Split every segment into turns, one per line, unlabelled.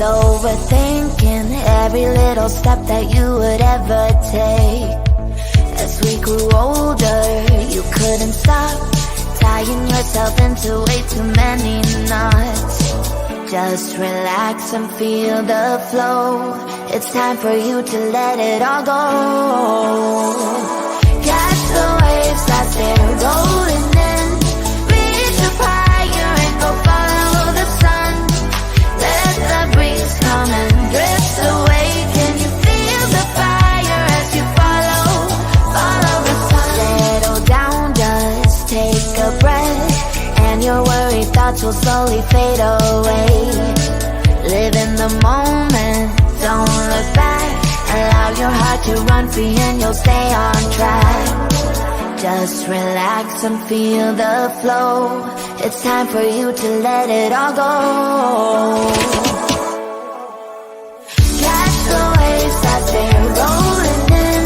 overthinking every little step that you would ever take. As we grew older, you couldn't stop tying yourself into way too many knots. Just relax and feel the flow. It's time for you to let it all go. Catch the waves as they're rolling in. Reach up higher and go follow the sun. Let the breeze come and drift away. Can you feel the fire as you follow the sun? Settle down, just take a breath, and your worried thoughts will slowly fade away. Live in the moment, don't look back. Allow your heart to run free and you'll stay on track. Just relax and feel the flow. It's time for you to let it all go. Catch the waves as they're rolling in.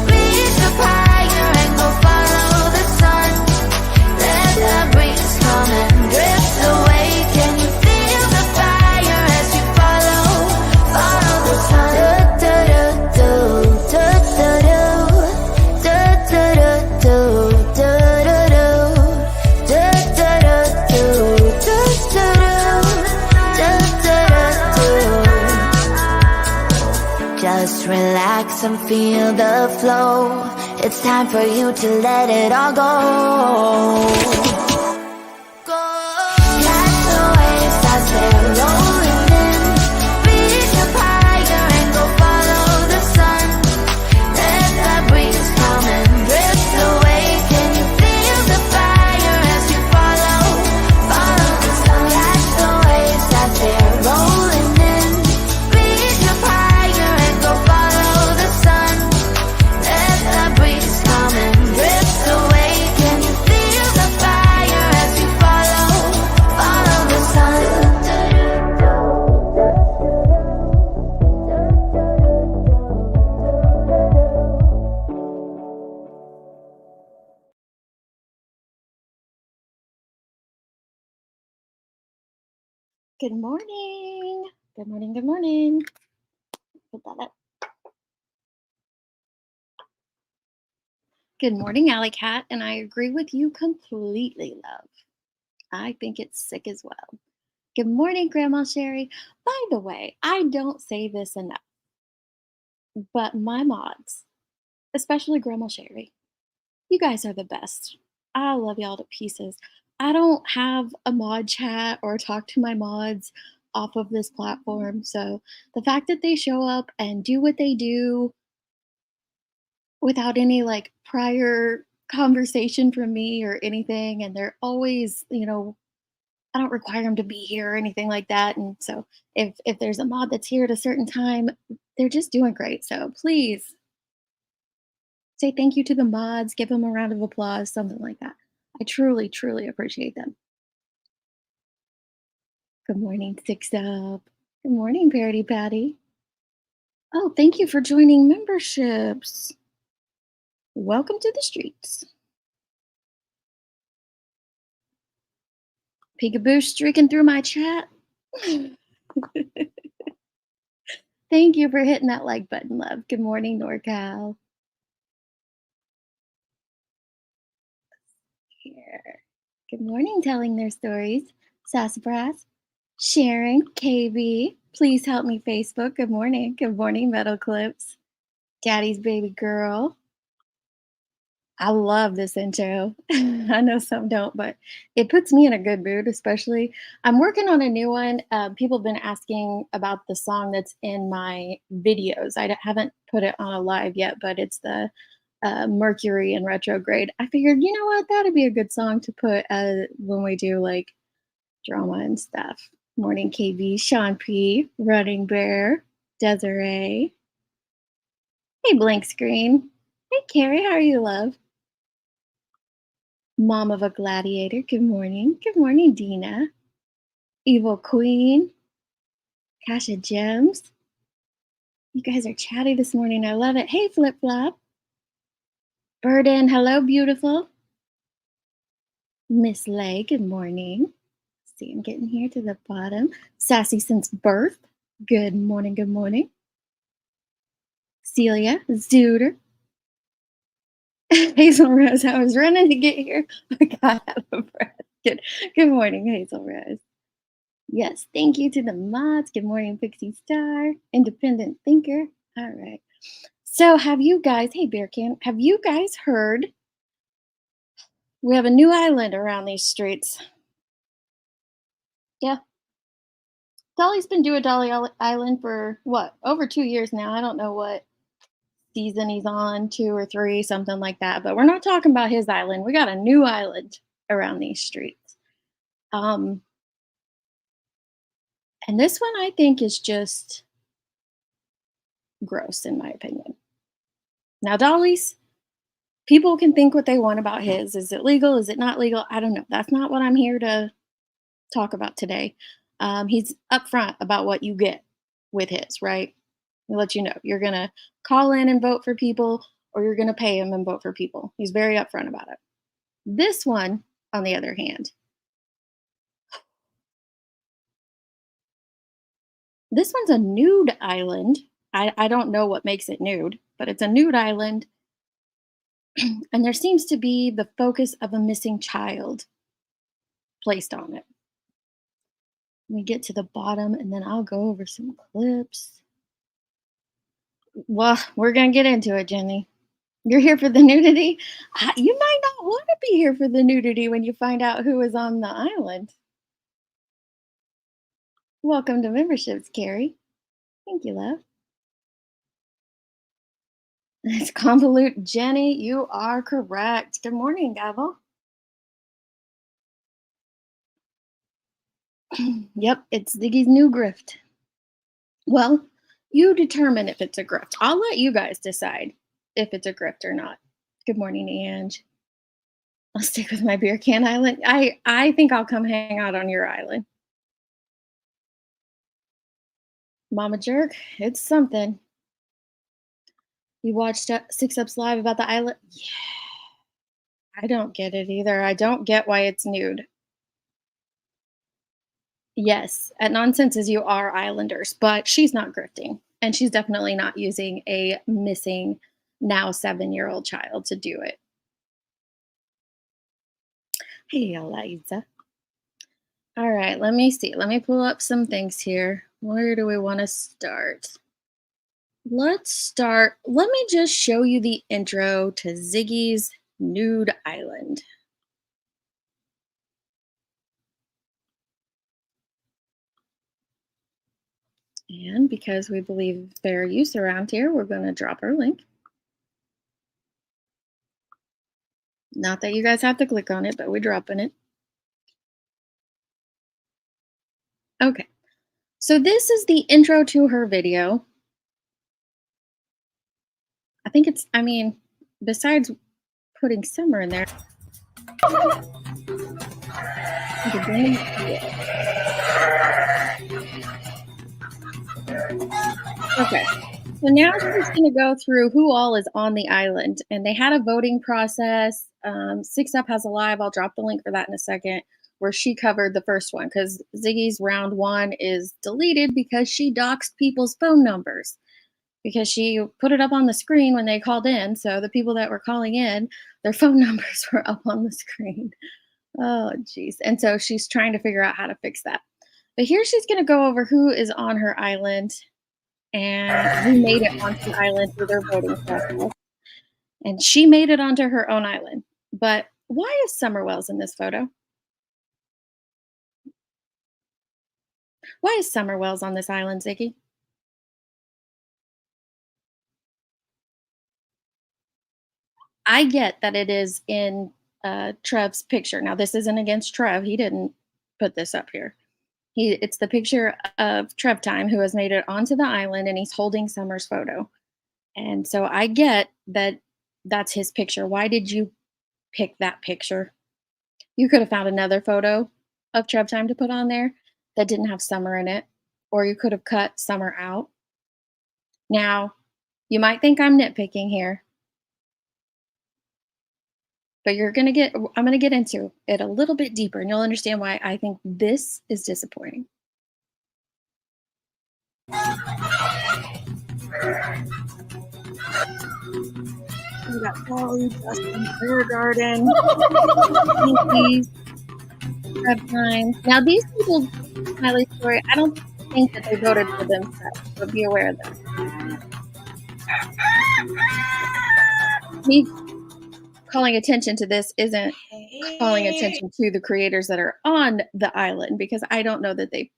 Reach up higher and go follow the sun. Let the breeze come and drift away. Can you feel the fire as you follow the sun? Just relax and feel the flow. It's time for you to let it all go. Catch the waves as they're rolling in. Reach up higher and go follow the sun. Let the breeze come and drift away. Can you feel the fire as you follow the sun? Catch the waves as they're rolling in. Reach up higher and go follow the sun. Let the breeze come and drift away. Can you feel the fire as you follow the sun?
Good morning. Good morning. Good morning. Put that up. Good morning, Alley Cat, and I agree with you completely, love. I think it's sick as well. Good morning, Grandma Sherry. By the way, I don't say this enough, but my mods, especially Grandma Sherry, you guys are the best. I love y'all to pieces. I don't have a mod chat or talk to my mods off of this platform, so the fact that they show up and do what they do without any like prior conversation from me or anything, and they're always, I don't require them to be here or anything like that. And so if there's a mod that's here at a certain time, they're just doing great. So please say thank you to the mods, give them a round of applause, something like that. I truly, truly appreciate them. Good morning, Six Up. Good morning, Parody Patty. Oh, thank you for joining memberships. Welcome to the streets. Peekaboo streaking through my chat. Thank you for hitting that like button, love. Good morning, NorCal. Here. Good morning, telling their stories. Sassafras. Sharon, KB. Please help me, Facebook. Good morning. Good morning, Metal Clips. Daddy's baby girl. I love this intro. I know some don't, but it puts me in a good mood, especially. I'm working on a new one. People have been asking about the song that's in my videos. I haven't put it on a live yet, but it's the Mercury in retrograde. I figured, you know what, that'd be a good song to put when we do like drama and stuff. Morning KB, Sean P, Running Bear, Desiree. Hey, Blank Screen. Hey, Carrie, how are you, love? Mom of a Gladiator, good morning. Good morning, Dina. Evil Queen. Kasha Gems. You guys are chatty this morning. I love it. Hey, Flip Flop. Burden, hello, beautiful. Miss Lay, good morning. See, I'm getting here to the bottom. Sassy since birth. Good morning, good morning. Celia, Zuder, Hazel Rose. I was running to get here. I got out of breath. Good morning, Hazel Rose. Yes, thank you to the mods. Good morning, Pixie Star, independent thinker. All right. So, have you guys, hey Bear Can, have you guys heard we have a new island around these streets? Yeah. Dolly's been doing Island for what, over 2 years now. I don't know what season he's on, 2 or 3, something like that. But we're not talking about his island. We got a new island around these streets. Um, and this one I think is just gross, in my opinion. Now, Dolly's, people can think what they want about his. Is it legal? Is it not legal? I don't know. That's not what I'm here to talk about today. He's upfront about what you get with his, right? He'll let you know you're going to call in and vote for people, or you're going to pay him and vote for people. He's very upfront about it. This one, on the other hand, this one's a nude island. I don't know what makes it nude, but it's a nude island. And there seems to be the focus of a missing child placed on it. Let me get to the bottom and then I'll go over some clips. Well, we're going to get into it, Jenny. You're here for the nudity? You might not want to be here for the nudity when you find out who is on the island. Welcome to memberships, Carrie. Thank you, love. It's convolute, Jenny. You are correct. Good morning, Gavel. Yep, it's Ziggy's new grift. Well, you determine if it's a grift. I'll let you guys decide if it's a grift or not. Good morning, Ange. I'll stick with my beer can island. I think I'll come hang out on your island. Mama jerk, it's something. You watched Six Ups Live about the island? Yeah, I don't get it either. I don't get why it's nude. Yes, at Nonsenses you are islanders, but she's not grifting. And she's definitely not using a missing now 7-year-old child to do it. Hey, Eliza. All right, let me see. Let me pull up some things here. Where do we want to start? Let's start. Let me just show you the intro to Ziggy's Nude Island. And because we believe fair use around here, we're going to drop our link. Not that you guys have to click on it, but we're dropping it. Okay. So this is the intro to her video. I mean, besides putting Summer in there. Okay. So now we're just going to go through who all is on the island. And they had a voting process. Six Up has a live. I'll drop the link for that in a second, where she covered the first one because Ziggy's round 1 is deleted because she doxed people's phone numbers. Because she put it up on the screen when they called in. So the people that were calling in, their phone numbers were up on the screen. Oh, geez. And so she's trying to figure out how to fix that. But here she's going to go over who is on her island and who made it onto the island through their voting process. And she made it onto her own island. But why is Summer Wells in this photo? Why is Summer Wells on this island, Ziggy? I get that it is in Trev's picture. Now, this isn't against Trev. He didn't put this up here. It's the picture of Trev Time, who has made it onto the island, and he's holding Summer's photo. And so I get that that's his picture. Why did you pick that picture? You could have found another photo of Trev Time to put on there that didn't have Summer in it, or you could have cut Summer out. Now, you might think I'm nitpicking here, but I'm going to get into it a little bit deeper and you'll understand why I think this is disappointing. We got Dolly, Justin, Bear Garden, Pinkies, Red Pine. Now, these people, Smiley Story, I don't think that they voted for themselves, but be aware of that. Me calling attention to this isn't calling attention to the creators that are on the island, because I don't know that they,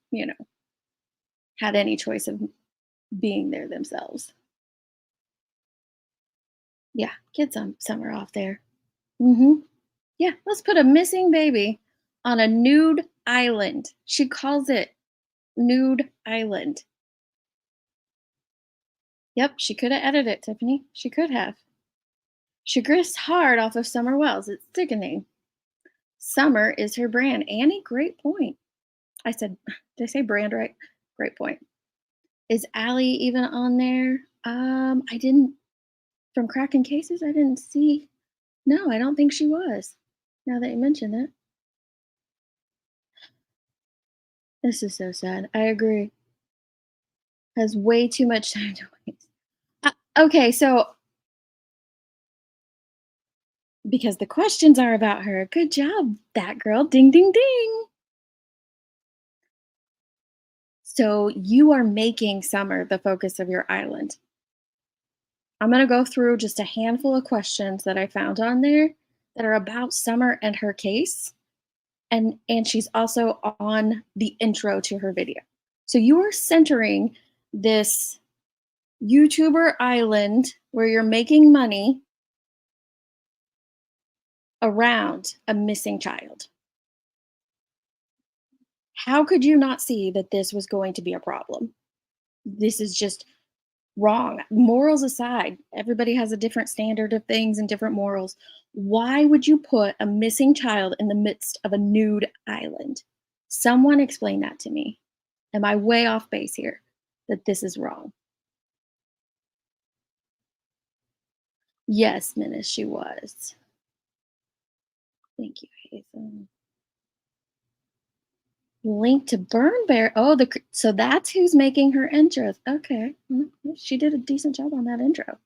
had any choice of being there themselves. Yeah, get some summer off there. Yeah, let's put a missing baby on a nude island. She calls it Nude Island. Yep, she could have edited it, Tiffany. She could have. She grifts hard off of Summer Wells. It's sickening. Summer is her brand. Annie, great point. Did I say brand right? Great point. Is Allie even on there? I didn't, from cracking cases, I didn't see. No, I don't think she was. Now that you mention it. This is so sad. I agree. Has way too much time to waste. Okay, so because the questions are about her. Good job, that girl. Ding, ding, ding. So you are making Summer the focus of your island. I'm going to go through just a handful of questions that I found on there that are about Summer and her case. And she's also on the intro to her video. So you are centering this YouTuber island where you're making money around a missing child. How could you not see that this was going to be a problem? This is just wrong. Morals aside, everybody has a different standard of things and different morals. Why would you put a missing child in the midst of a nude island? Someone explain that to me. Am I way off base here that this is wrong? Yes, Menace, she was. Thank you, Hazel. Link to Burn Bear. Oh, so that's who's making her intros. Okay, she did a decent job on that intro.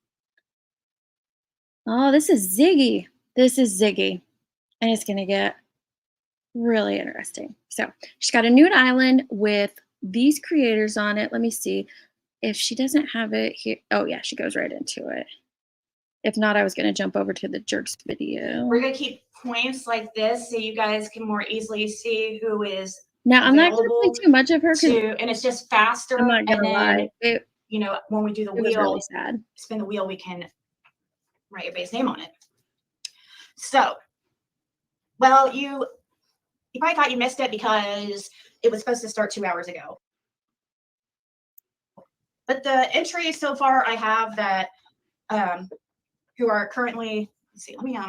Oh, this is Ziggy. This is Ziggy, and it's gonna get really interesting. So she's got a nude island with these creators on it. Let me see if she doesn't have it here. Oh yeah, she goes right into it. If not, I was gonna jump over to the jerks video.
We're gonna keep points like this so you guys can more easily see who is
now. I'm not gonna play too much of her,
and it's just faster.
I'm not gonna lie.
When we do the wheel,
was really sad.
Spin the wheel, we can write your base name on it. So, well, you probably thought you missed it because it was supposed to start 2 hours ago. But the entries so far I have that who are currently, let's see, let me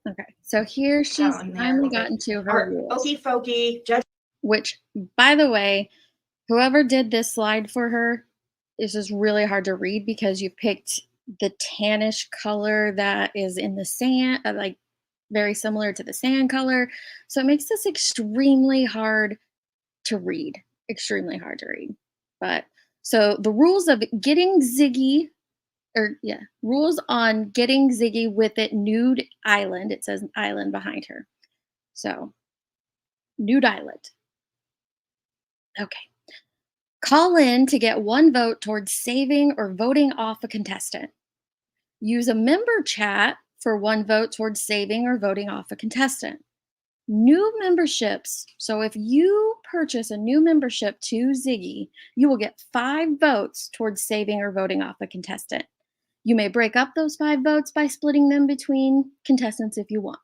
okay, so here she's finally gotten to her rules.
Okey Folky Judge.
Which, by the way, whoever did this slide for her, this is really hard to read because you picked the tannish color that is in the sand, like very similar to the sand color. So it makes this extremely hard to read. Extremely hard to read. But so the rules of getting Ziggy, rules on getting Ziggy with it nude island. It says island behind her. So nude island. Okay. Call in to get 1 vote towards saving or voting off a contestant. Use a member chat for 1 vote towards saving or voting off a contestant. New memberships. So if you purchase a new membership to Ziggy, you will get 5 votes towards saving or voting off a contestant. You may break up those 5 votes by splitting them between contestants if you want.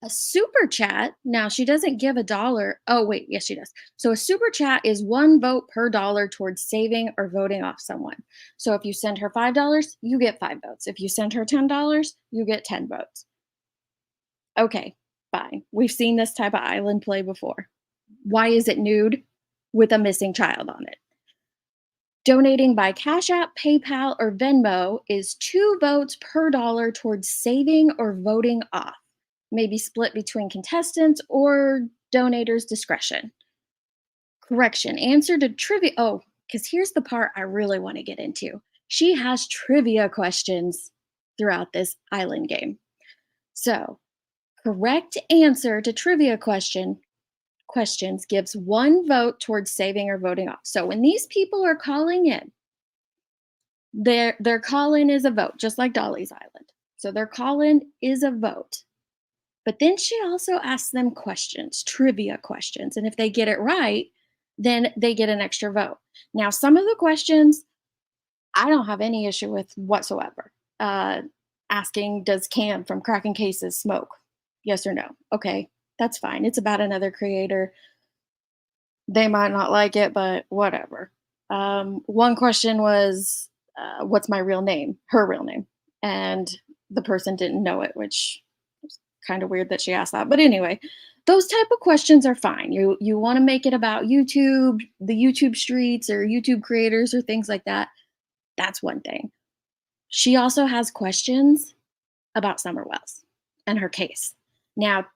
A super chat, now she doesn't give $1. Oh, wait, yes, she does. So a super chat is 1 vote per $1 towards saving or voting off someone. So if you send her $5, you get 5 votes. If you send her $10, you get 10 votes. Okay, fine. We've seen this type of island play before. Why is it nude with a missing child on it? Donating by Cash App, PayPal, or Venmo is 2 votes per $1 towards saving or voting off. May be split between contestants or donators' discretion. Correction. Answer to trivia. Oh, because here's the part I really want to get into. She has trivia questions throughout this island game. So, correct answer to trivia questions gives 1 vote towards saving or voting off. So when these people are calling in, their call in is a vote, just like Dolly's Island. So their call in is a vote. But then she also asks them questions, trivia questions. And if they get it right, then they get an extra vote. Now, some of the questions I don't have any issue with whatsoever. Asking, does Cam from Cracking Cases smoke? Yes or no? Okay, that's fine. It's about another creator. They might not like it, but whatever. One question was, what's my real name? Her real name. And the person didn't know it, which was kind of weird that she asked that. But anyway, those type of questions are fine. You want to make it about YouTube, the YouTube streets or YouTube creators or things like that. That's one thing. She also has questions about Summer Wells and her case. Now,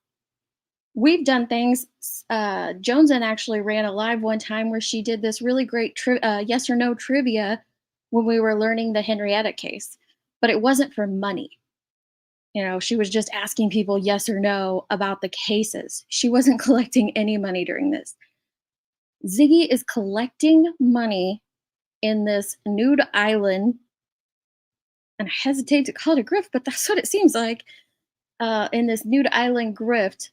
we've done things. Joneson actually ran a live one time where she did this really great yes or no trivia when we were learning the Henrietta case, but it wasn't for money. You know, she was just asking people yes or no about the cases. She wasn't collecting any money during this. Ziggy is collecting money in this nude island, and I hesitate to call it a grift, but that's what it seems like, in this nude island grift.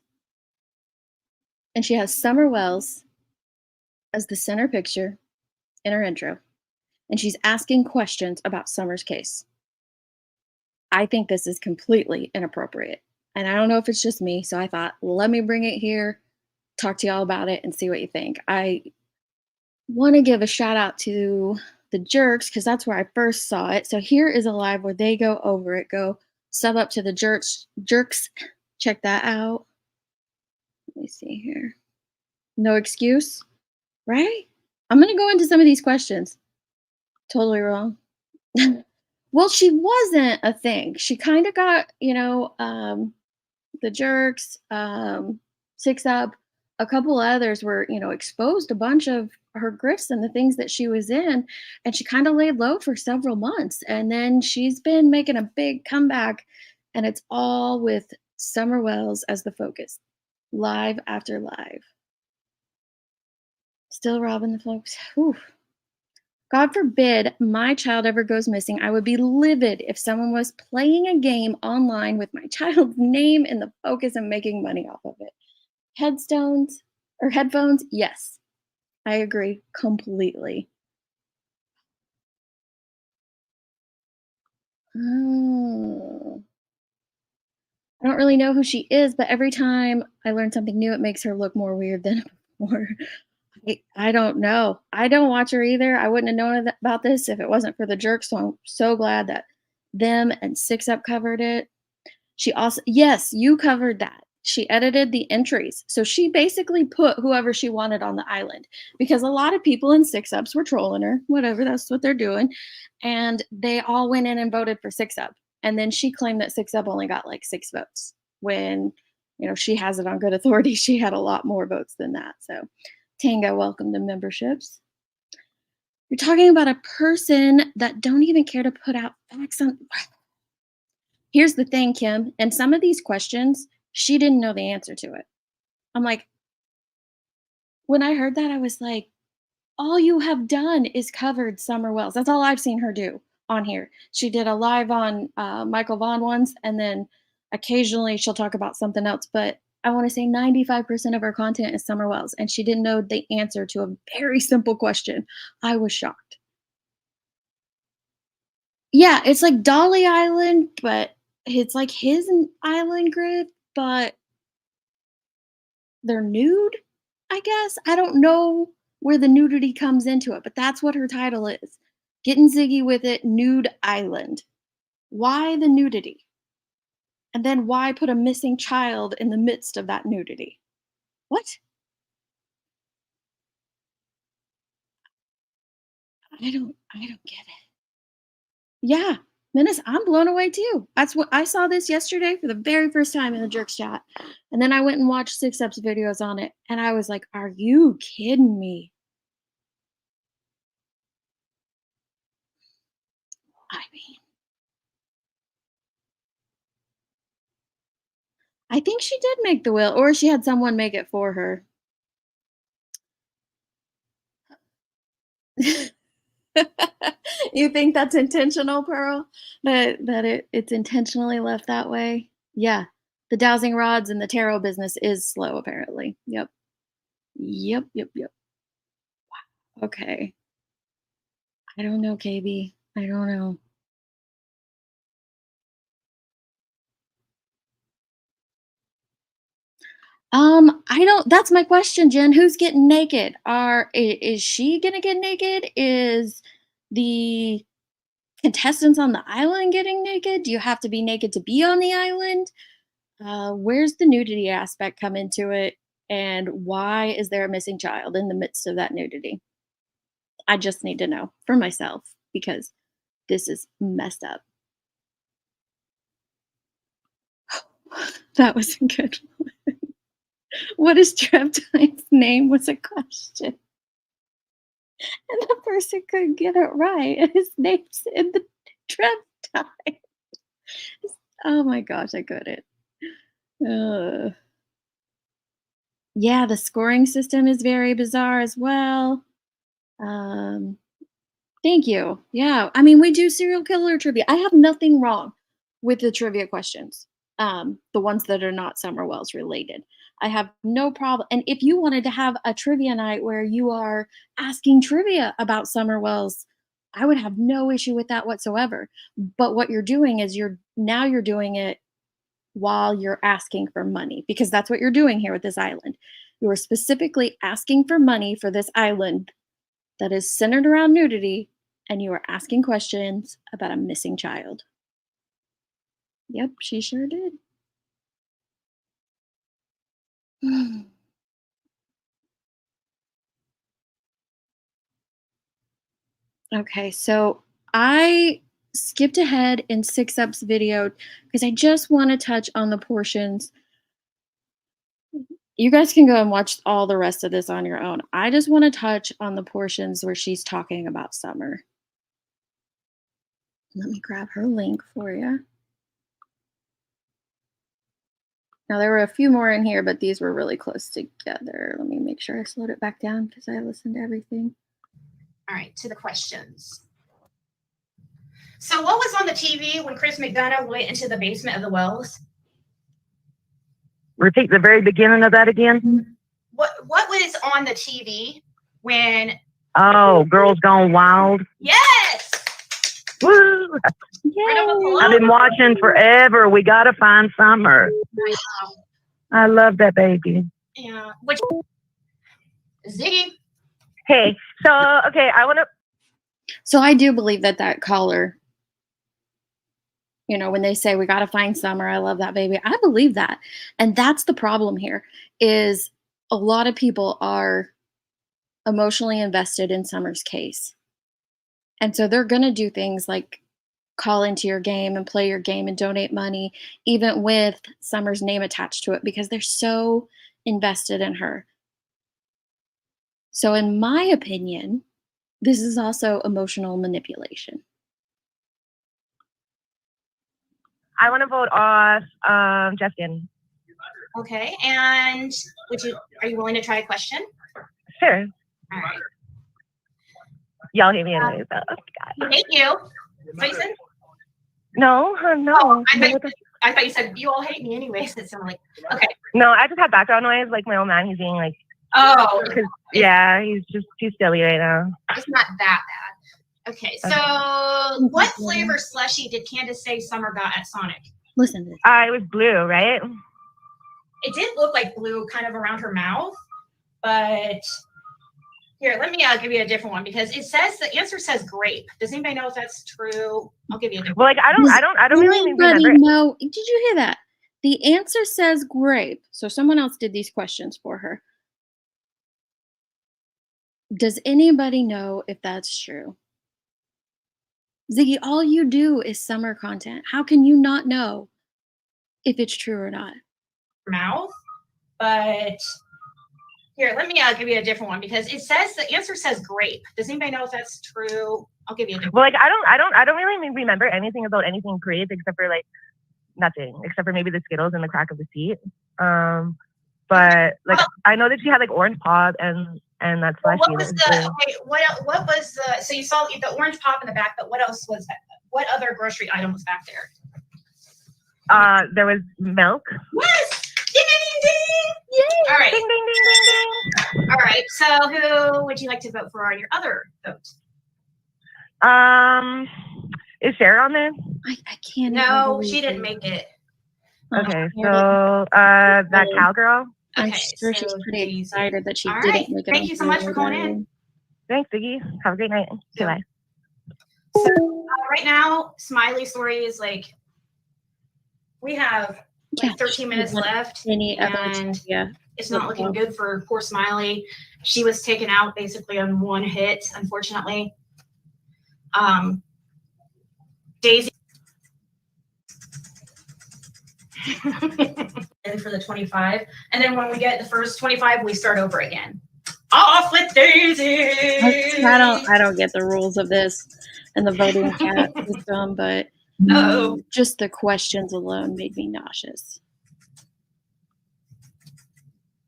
And she has Summer Wells as the center picture in her intro. And she's asking questions about Summer's case. I think this is completely inappropriate. And I don't know if it's just me. So I thought, let me bring it here, talk to y'all about it, and see what you think. I want to give a shout out to the Jerks because that's where I first saw it. So here is a live where they go over it. Go sub up to the Jerks. Check that out. Let me see here. No excuse, right? I'm going to go into some of these questions. Totally wrong. Well, she wasn't a thing. She kind of got, the Jerks, 6up, a couple others were, exposed a bunch of her grifts and the things that she was in. And she kind of laid low for several months. And then she's been making a big comeback. And it's all with Summer Wells as the focus, live after live. Still robbing the folks. Whew. God forbid my child ever goes missing. I would be livid if someone was playing a game online with my child's name in the focus and making money off of it. Headstones or headphones? Yes, I agree completely. Oh. I don't really know who she is, but every time I learn something new, it makes her look more weird than before. I don't know. I don't watch her either. I wouldn't have known about this if it wasn't for the Jerks. So I'm so glad that them and 6up covered it. She also, yes, you covered that. She edited the entries. So she basically put whoever she wanted on the island because a lot of people in 6ups were trolling her, whatever, that's what they're doing. And they all went in and voted for 6up. And then she claimed that 6up only got like 6 votes when, she has it on good authority. She had a lot more votes than that. So Tango, welcome to memberships. You're talking about a person that don't even care to put out facts on. Here's the thing, Kim. And some of these questions, she didn't know the answer to it. I'm like, when I heard that, I was like, all you have done is covered Summer Wells. That's all I've seen her do on here. She did a live on Michael Vaughn once, and then occasionally she'll talk about something else. But I want to say 95% of her content is Summer Wells, and she didn't know the answer to a very simple question. I was shocked. Yeah, it's like Dolly Island, but it's like his island grid, but they're nude, I guess. I don't know where the nudity comes into it, but that's what her title is. Getting Ziggy with it, Nude Island. Why the nudity? And then why put a missing child in the midst of that nudity? What? I don't get it. Yeah. Menace, I'm blown away too. That's what I saw this yesterday for the very first time in the Jerks chat. And then I went and watched 6-Up's videos on it. And I was like, are you kidding me? I mean, I think she did make the will, or she had someone make it for her. You think that's intentional, Pearl? That it's intentionally left that way? Yeah. The dowsing rods and the tarot business is slow, apparently. Yep. Yep. Okay. I don't know, KB. I don't know. I don't that's my question, Jen. Who's getting naked? Is she gonna get naked? Is the contestants on the island getting naked? Do you have to be naked to be on the island? Where's the nudity aspect come into it? And why is there a missing child in the midst of that nudity? I just need to know for myself because this is messed up. That was a good one. What is Treptine's name was a question. And the person couldn't get it right. And his name's in the Treptine. Oh my gosh, I couldn't. Yeah, the scoring system is very bizarre as well. Thank you. Yeah, I mean, we do serial killer trivia. I have nothing wrong with the trivia questions, the ones that are not Summer Wells related. I have no problem. And if you wanted to have a trivia night where you are asking trivia about Summer Wells, I would have no issue with that whatsoever. But what you're doing is you're doing it while you're asking for money because that's what you're doing here with this island. You are specifically asking for money for this island that is centered around nudity, and you are asking questions about a missing child. Yep, she sure did. Okay, so I skipped ahead in 6-Up's video because I just want to touch on the portions. You guys can go and watch all the rest of this on your own. I just want to touch on the portions where she's talking about Summer. Let me grab her link for you. Now, there were a few more in here, but these were really close together. Let me make sure I slowed it back down because I listened to everything.
All right, to the questions. So what was on the TV when Chris McDonough went into the basement of the Wells?
Repeat the very beginning of that again.
What was on the TV when...
Oh, Girls Gone Wild.
Yes!
Woo! I've been watching forever. We got to find Summer. I love that baby.
Yeah. Which... Ziggy.
Hey, so, okay, I want to...
So I do believe that caller, you know, when they say we got to find Summer, I love that baby. I believe that. And that's the problem here is a lot of people are emotionally invested in Summer's case. And so they're going to do things like call into your game and play your game and donate money, even with Summer's name attached to it, because they're so invested in her. So in my opinion, this is also emotional manipulation.
I want to vote off Justin.
Okay, and are you willing to try a question?
Sure.
All right.
Y'all hate me anyway, so God.
Hate you. Jason?
No.
Oh, I thought you said you all hate me anyways. It sounded like, okay.
No, I just have background noise, like my old man. He's being like,
oh,
yeah, he's just too silly right now.
It's not that bad. Okay, so what flavor slushie did Candace say Summer got at Sonic?
Listen to this.
It was blue, right?
It did look like blue kind of around her mouth, but here, let me give you a different one because it says the answer says grape. Does anybody know if that's true? I'll give you a different
one. Well, like I don't really
anybody know. Did you hear that? The answer says grape. So someone else did these questions for her. Does anybody know if that's true? Ziggy, all you do is summer content. How can you not know if it's true or not?
Mouth, but here, let me give you a different one because it says the answer says grape. Does anybody know if that's true? I'll give you a different.
Well, like I don't really remember anything about anything grape except for like nothing, except for maybe the Skittles in the crack of the seat. But like I know that she had like orange pop and that slushy.
What was the okay? What was the? So you saw the orange pop in the back, but what else was that? What other grocery item was back there?
There was milk.
Yes! Ding ding ding! Yay! All right.
Ding ding ding ding ding.
All right. So who would you like to vote for on your other vote?
Is Sarah on there?
I can't.
No, she didn't make it.
Okay, so that cowgirl.
I'm
Okay,
sure she's pretty excited that she didn't make it.
Thank you so much for calling in.
Thanks, Ziggy. Have a great night. Goodbye.
So right now, Smiley story is like we have like 13 minutes left, and it's not looking good for poor Smiley. She was taken out basically on one hit, unfortunately. Daisy and for the 25, and then when we get the first 25, we start over again. Off with Daisy.
I don't get the rules of this and the voting cat system, but just the questions alone made me nauseous.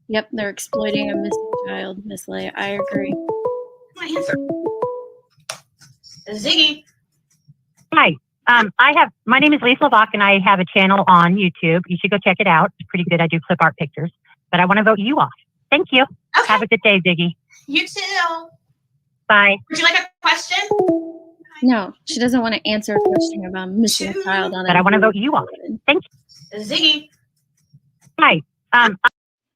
Yep, they're exploiting a missing child, Miss Leia. I agree.
My answer. Ziggy.
Hi. My name is Lisa Bach, and I have a channel on YouTube. You should go check it out. It's pretty good. I do clip art pictures, but I want to vote you off. Thank you.
Okay.
Have a good day, Ziggy.
You too.
Bye.
Would you like a question?
No, she doesn't want to answer a question about missing a child on it.
But I want to vote you off. Thank you.
Ziggy.
Hi.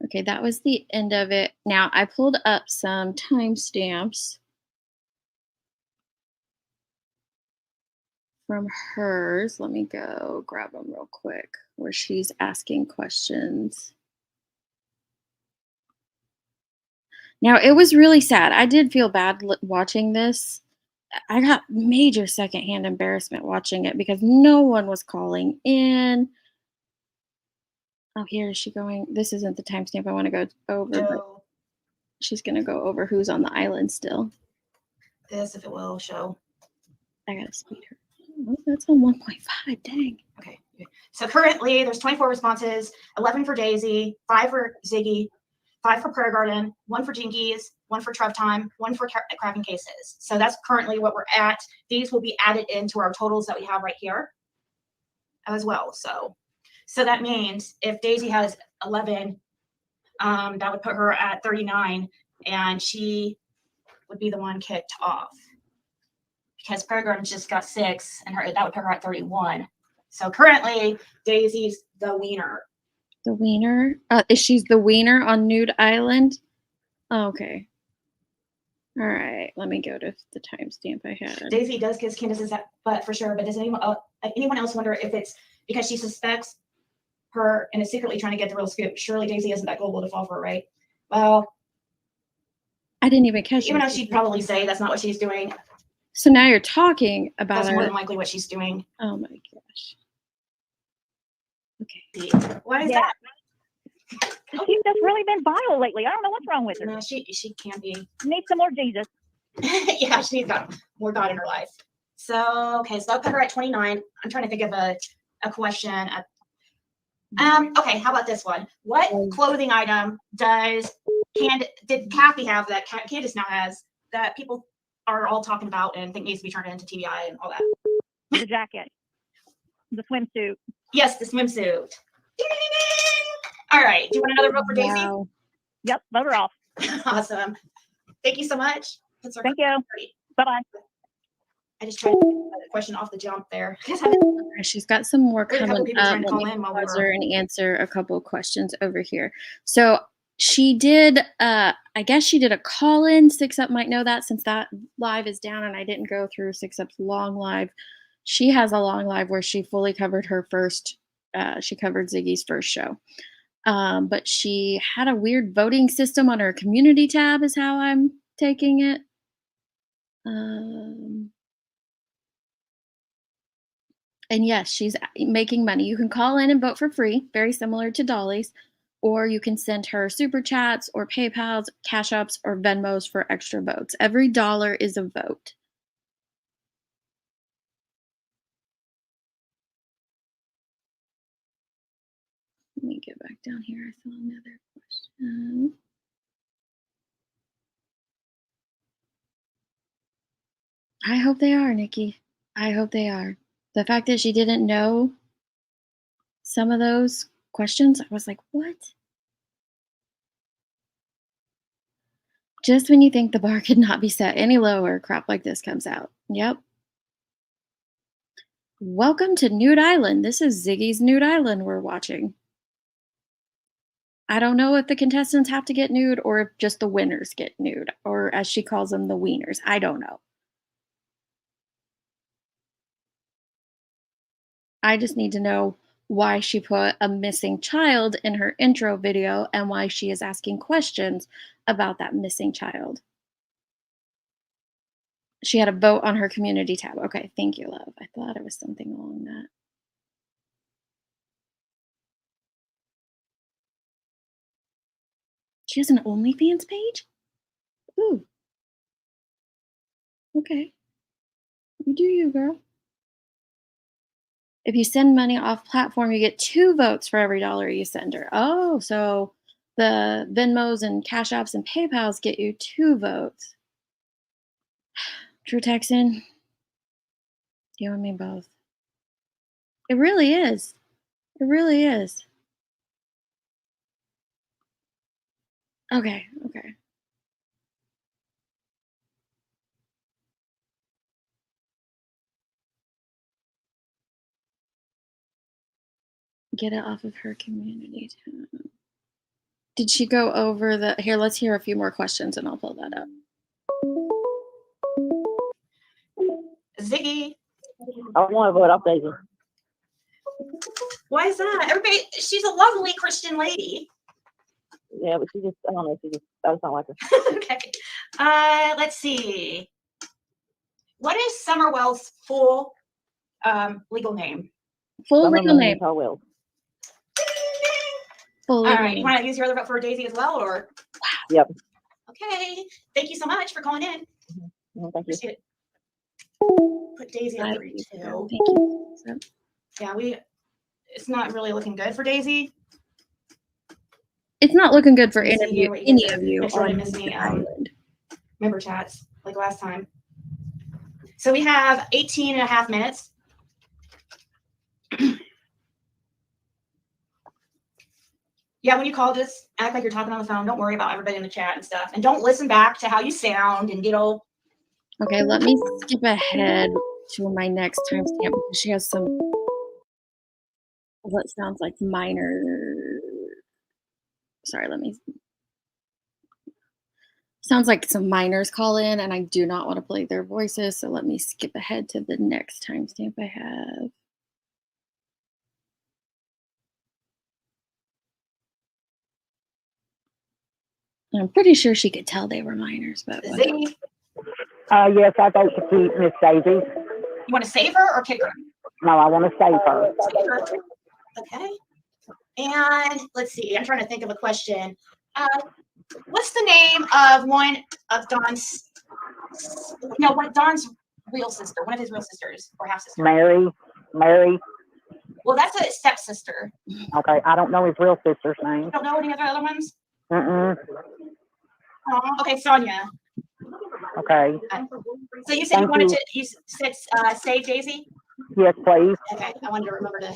Okay, that was the end of it. Now, I pulled up some timestamps from hers. Let me go grab them real quick where she's asking questions. Now, it was really sad. I did feel bad watching this. I got major secondhand embarrassment watching it because no one was calling in. Oh, here is she going. This isn't the timestamp I want to go over, but she's going to go over who's on the island still.
This, if it will show.
I got to speed her. Oh, that's on 1.5. Dang.
Okay. So currently there's 24 responses, 11 for Daisy, 5 for Ziggy, 5 for Prayer Garden, 1 for Jinkies, 1 for Trev Time, 1 for Cracking Cases. So that's currently what we're at. These will be added into our totals that we have right here as well. So that means if Daisy has 11, that would put her at 39, and she would be the one kicked off because Prayer Garden just got 6, and that would put her at 31. So currently, Daisy's the wiener.
The wiener? Is she the wiener on Nude Island? Oh, okay. All right. Let me go to the timestamp I had.
Daisy does kiss Candace's butt for sure, but does anyone else wonder if it's because she suspects her and is secretly trying to get the real scoop? Surely Daisy isn't that gullible to fall for it, right? Well,
I didn't even catch it.
Even though she'd probably say that's not what she's doing.
So now you're talking about
That's more than likely what she's doing.
Oh my gosh. Okay.
Why is that?
She's just really been vile lately. I don't know what's wrong with her.
No, she can be.
Needs some more Jesus.
Yeah, she needs more God in her life. So, okay, so I'll put her at 29. I'm trying to think of a question. Okay, how about this one? What clothing item did Kathy have that Candace now has that people are all talking about and think needs to be turned into TBI and all that?
The jacket. The swimsuit.
Yes, the swimsuit. All right. Do you want another vote for Daisy?
Wow.
Yep, vote her off.
Awesome. Thank you so much.
Thank you. Bye-bye.
I just tried to get a question off the jump there.
She's got some more coming up. Let me pause her and answer a couple of questions over here. So she did, I guess she did a call-in. 6up might know that since that live is down and I didn't go through 6up's long live. She has a long live where she fully covered her first, she covered Ziggy's first show. But she had a weird voting system on her community tab is how I'm taking it. And yes, she's making money. You can call in and vote for free, very similar to Dolly's, or you can send her super chats or PayPals, Cash Apps, or Venmos for extra votes. Every dollar is a vote. Let me get back down here. I saw another question. I hope they are, Nikki. I hope they are. The fact that she didn't know some of those questions, I was like, what? Just when you think the bar could not be set any lower, crap like this comes out. Yep. Welcome to Nude Island. This is Ziggy's Nude Island we're watching. I don't know if the contestants have to get nude or if just the winners get nude, or as she calls them, the wieners. I don't know. I just need to know why she put a missing child in her intro video and why she is asking questions about that missing child. She had a vote on her community tab. Okay, thank you, love. I thought it was something along that. She has an OnlyFans page? Ooh. Okay. You do you, girl. If you send money off platform, you get 2 votes for every dollar you send her. Oh, so the Venmos and Cash Apps and PayPals get you 2 votes. True Texan, you and me both. It really is. It really is. Okay, okay. Get it off of her community tab. Did she go over the... Here, let's hear a few more questions and I'll pull that up.
Ziggy.
I want to vote off Daisy.
Why is that? Everybody, she's a lovely Christian lady.
Yeah, but she just, I don't know, she just, I just don't like her.
Okay. Let's see. What is Summer Wells' full legal name?
Full legal name.
Wells.
Full
All
legal
right.
name.
You want to use your other vote for Daisy as well, or?
Yep.
Okay. Thank you so much for calling in.
Thank you.
Appreciate it. Put Daisy at 3-2.
Thank you. So,
Yeah, it's not really looking good for Daisy.
it's not looking good for
Let me see
any
here what you guys
of
did.
you
Make sure I
on
didn't miss any
the island.
member chats like last time. So we have 18 and a half minutes. Yeah, when you call, just act like you're talking on the phone. Don't worry about everybody in the chat and stuff. And don't listen back to how you sound and get all.
Okay, let me skip ahead to my next timestamp because she has some what sounds like minor. Sorry, let me. Sounds like some minors call in, and I do not want to play their voices, so let me skip ahead to the next timestamp I have. I'm pretty sure she could tell they were minors, but whatever.
Ziggy,
Yes, I vote to keep Miss Daisy.
you want to save her or kick her?
No, I want to save her.
Save her. Okay. And let's see. I'm trying to think of a question. What's the name of one of Don's? No, Don's real sister. One of his real sisters or half sister.
Mary.
Well, that's a stepsister.
Okay, I don't know his real sister's name.
You don't know any of the other ones?
Mm-mm.
Oh, okay, Sonia.
Okay.
So you said you said save Daisy?
Yes, please.
Okay, I wanted to remember to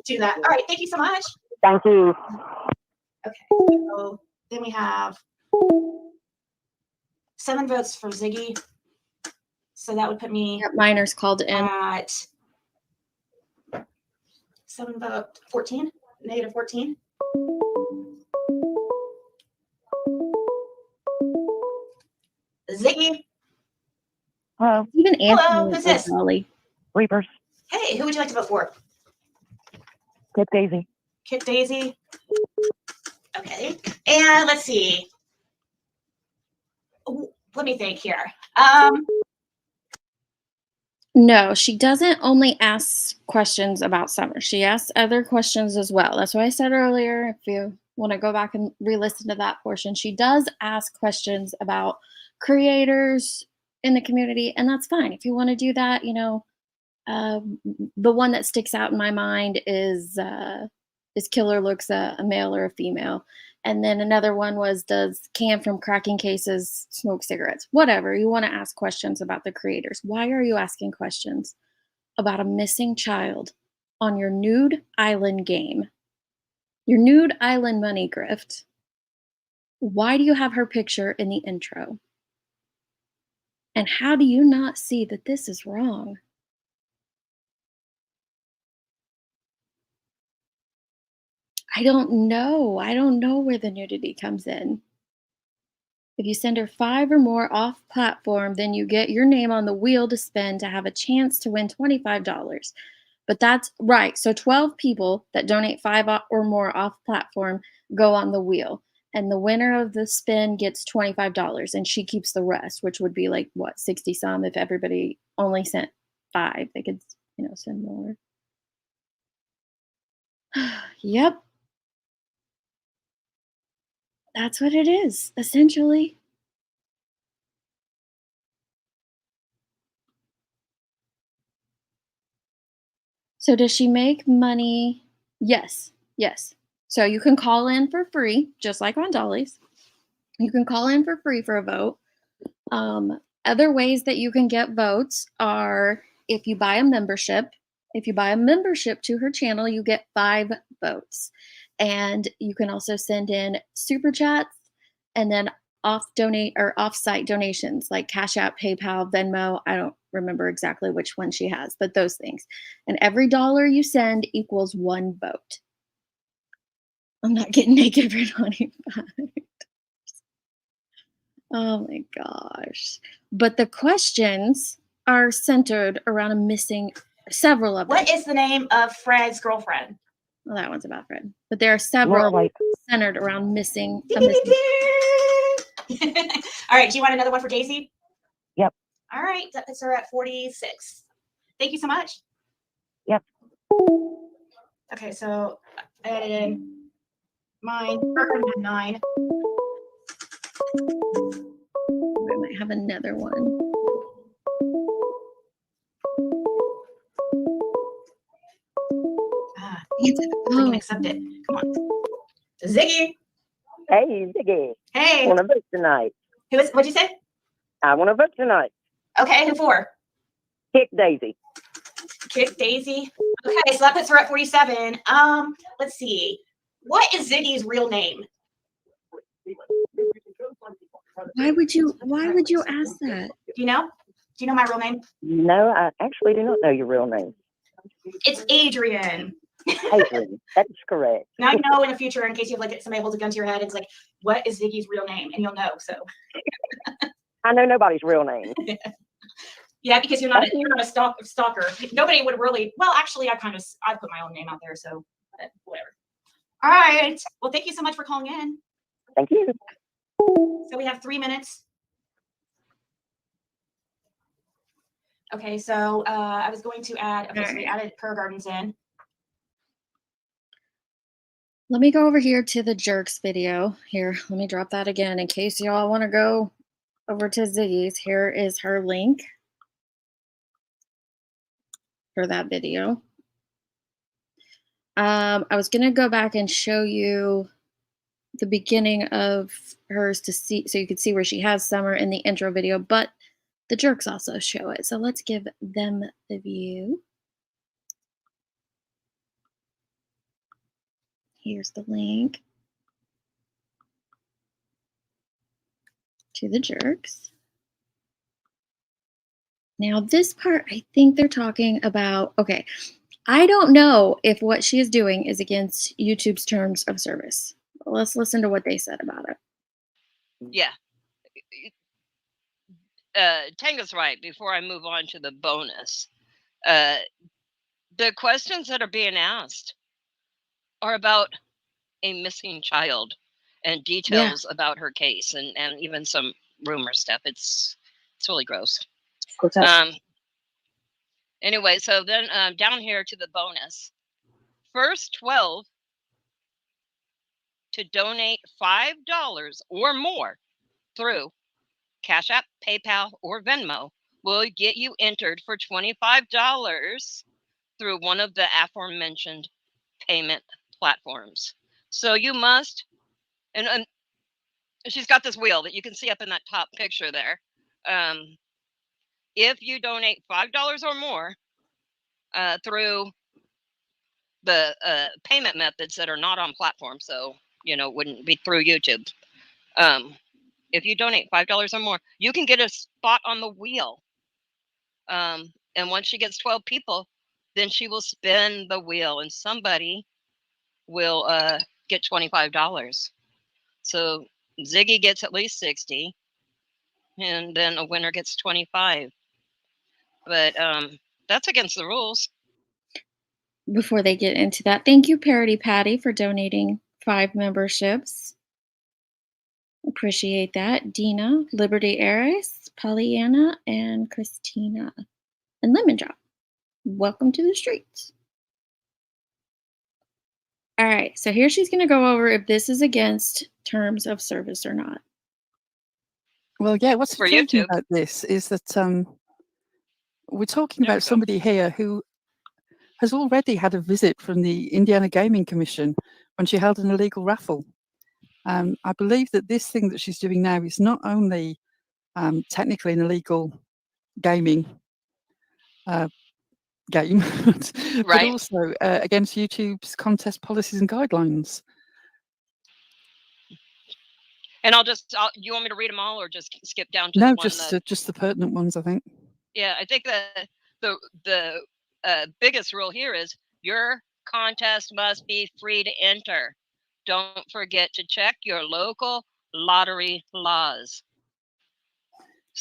do that. All right, thank you so much.
Thank you.
Okay, so then we have 7 votes for Ziggy. So that would put me
Yep, minors called in.
at 7 vote 14, negative 14. Ziggy.
Hello.
Even
Hello,
Anthony
who's this?
Dolly.
Reapers.
Hey, who would you like to vote for?
Kick Daisy.
Kick Daisy. Okay, and let's see. Let me think here.
No, she doesn't only ask questions about Summer. She asks other questions as well. That's what I said earlier. If you want to go back and re-listen to that portion, she does ask questions about creators in the community, and that's fine. If you want to do that, the one that sticks out in my mind is killer looks a male or a female? And then another one was, does Cam from Cracking Cases smoke cigarettes? Whatever. You want to ask questions about the creators. Why are you asking questions about a missing child on your Nude Island game? Your Nude Island money grift. Why do you have her picture in the intro? And how do you not see that this is wrong? I don't know. I don't know where the nudity comes in. If you send her 5 or more off platform, then you get your name on the wheel to spin to have a chance to win $25. But that's right. So 12 people that donate 5 or more off platform go on the wheel. And the winner of the spin gets $25 and she keeps the rest, which would be like what, 60 some if everybody only sent 5. They could, send more. Yep. That's what it is, essentially. So does she make money? Yes. Yes. So you can call in for free, just like on Dolly's. You can call in for free for a vote. Other ways that you can get votes are if you buy a membership. If you buy a membership to her channel, you get 5 votes. And you can also send in super chats and then off-site donations like Cash App, PayPal, Venmo. I don't remember exactly which one she has, but those things. And every dollar you send equals 1 vote. I'm not getting naked for 25. Oh my gosh. But the questions are centered around several of them.
What is the name of Fred's girlfriend?
Well, that one's about Fred. But there are several centered around missing.
All right. Do you want another one for Daisy?
Yep.
All right. That puts her at 46. Thank you so much.
Yep.
Okay. So I added in mine. 9.
I might have another one.
We can accept it. Come on. Ziggy.
Hey, Ziggy.
Hey.
I want to vote tonight.
What'd you say?
I want to vote tonight.
Okay. Who for?
Kick Daisy.
Kick Daisy. Okay. So that puts her at 47. Let's see. What is Ziggy's real name?
Why would you ask that?
Do you know? Do you know my real name?
No, I actually do not know your real name.
It's Adrian.
Adrian. That's correct.
Now you know in the future, in case you have like somebody holds a gun to your head, it's like, what is Ziggy's real name? And you'll know. So
I know nobody's real name.
Yeah, because you're not a stalker. Nobody would really. Well, actually, I put my own name out there, so whatever. All right. Well, thank you so much for calling in.
Thank you.
So we have 3 minutes. Okay, so I was going to add. Okay, so we added Prayer Gardens in.
Let me go over here to the Jerks video. Here, let me drop that again in case y'all want to go over to Ziggy's. Here is her link for that video. I was going to go back and show you the beginning of hers to see, so you could see where she has Summer in the intro video, but the Jerks also show it. So let's give them the view. Here's the link to the Jerks. Now this part, I think they're talking about, okay, I don't know if what she is doing is against YouTube's terms of service. Let's listen to what they said about it.
Yeah. Tanga's right. Before I move on to the bonus, the questions that are being asked are about a missing child and details about her case and even some rumor stuff. It's really gross. Anyway, so then down here to the bonus. First 12 to donate $5 or more through Cash App, PayPal, or Venmo will get you entered for $25 through one of the aforementioned payment platforms. So you must, and she's got this wheel that you can see up in that top picture there. If you donate $5 or more through the payment methods that are not on platform, so wouldn't be through YouTube. If you donate $5 or more, you can get a spot on the wheel. And once she gets 12 people, then she will spin the wheel, and somebody will get $25. So Ziggy gets at least 60, and then a winner gets 25. But that's against the rules.
Before they get into that, thank you, Parody Patty, for donating 5 memberships. Appreciate that. Dina, Liberty Eris, Pollyanna, and Christina. And Lemon Drop. Welcome to the streets. All right, so here she's going to go over if this is against terms of service or not.
Well, yeah, what's
For
intriguing
YouTube.
about this is that we're talking about somebody here who has already had a visit from the Indiana Gaming Commission when she held an illegal raffle. I believe that this thing that she's doing now is not only technically an illegal gaming game, but
Right.
also against YouTube's contest policies and guidelines.
And you want me to read them all, or just skip down to
No,
the one
just the pertinent ones, I think.
Yeah, I think the biggest rule here is your contest must be free to enter. Don't forget to check your local lottery laws.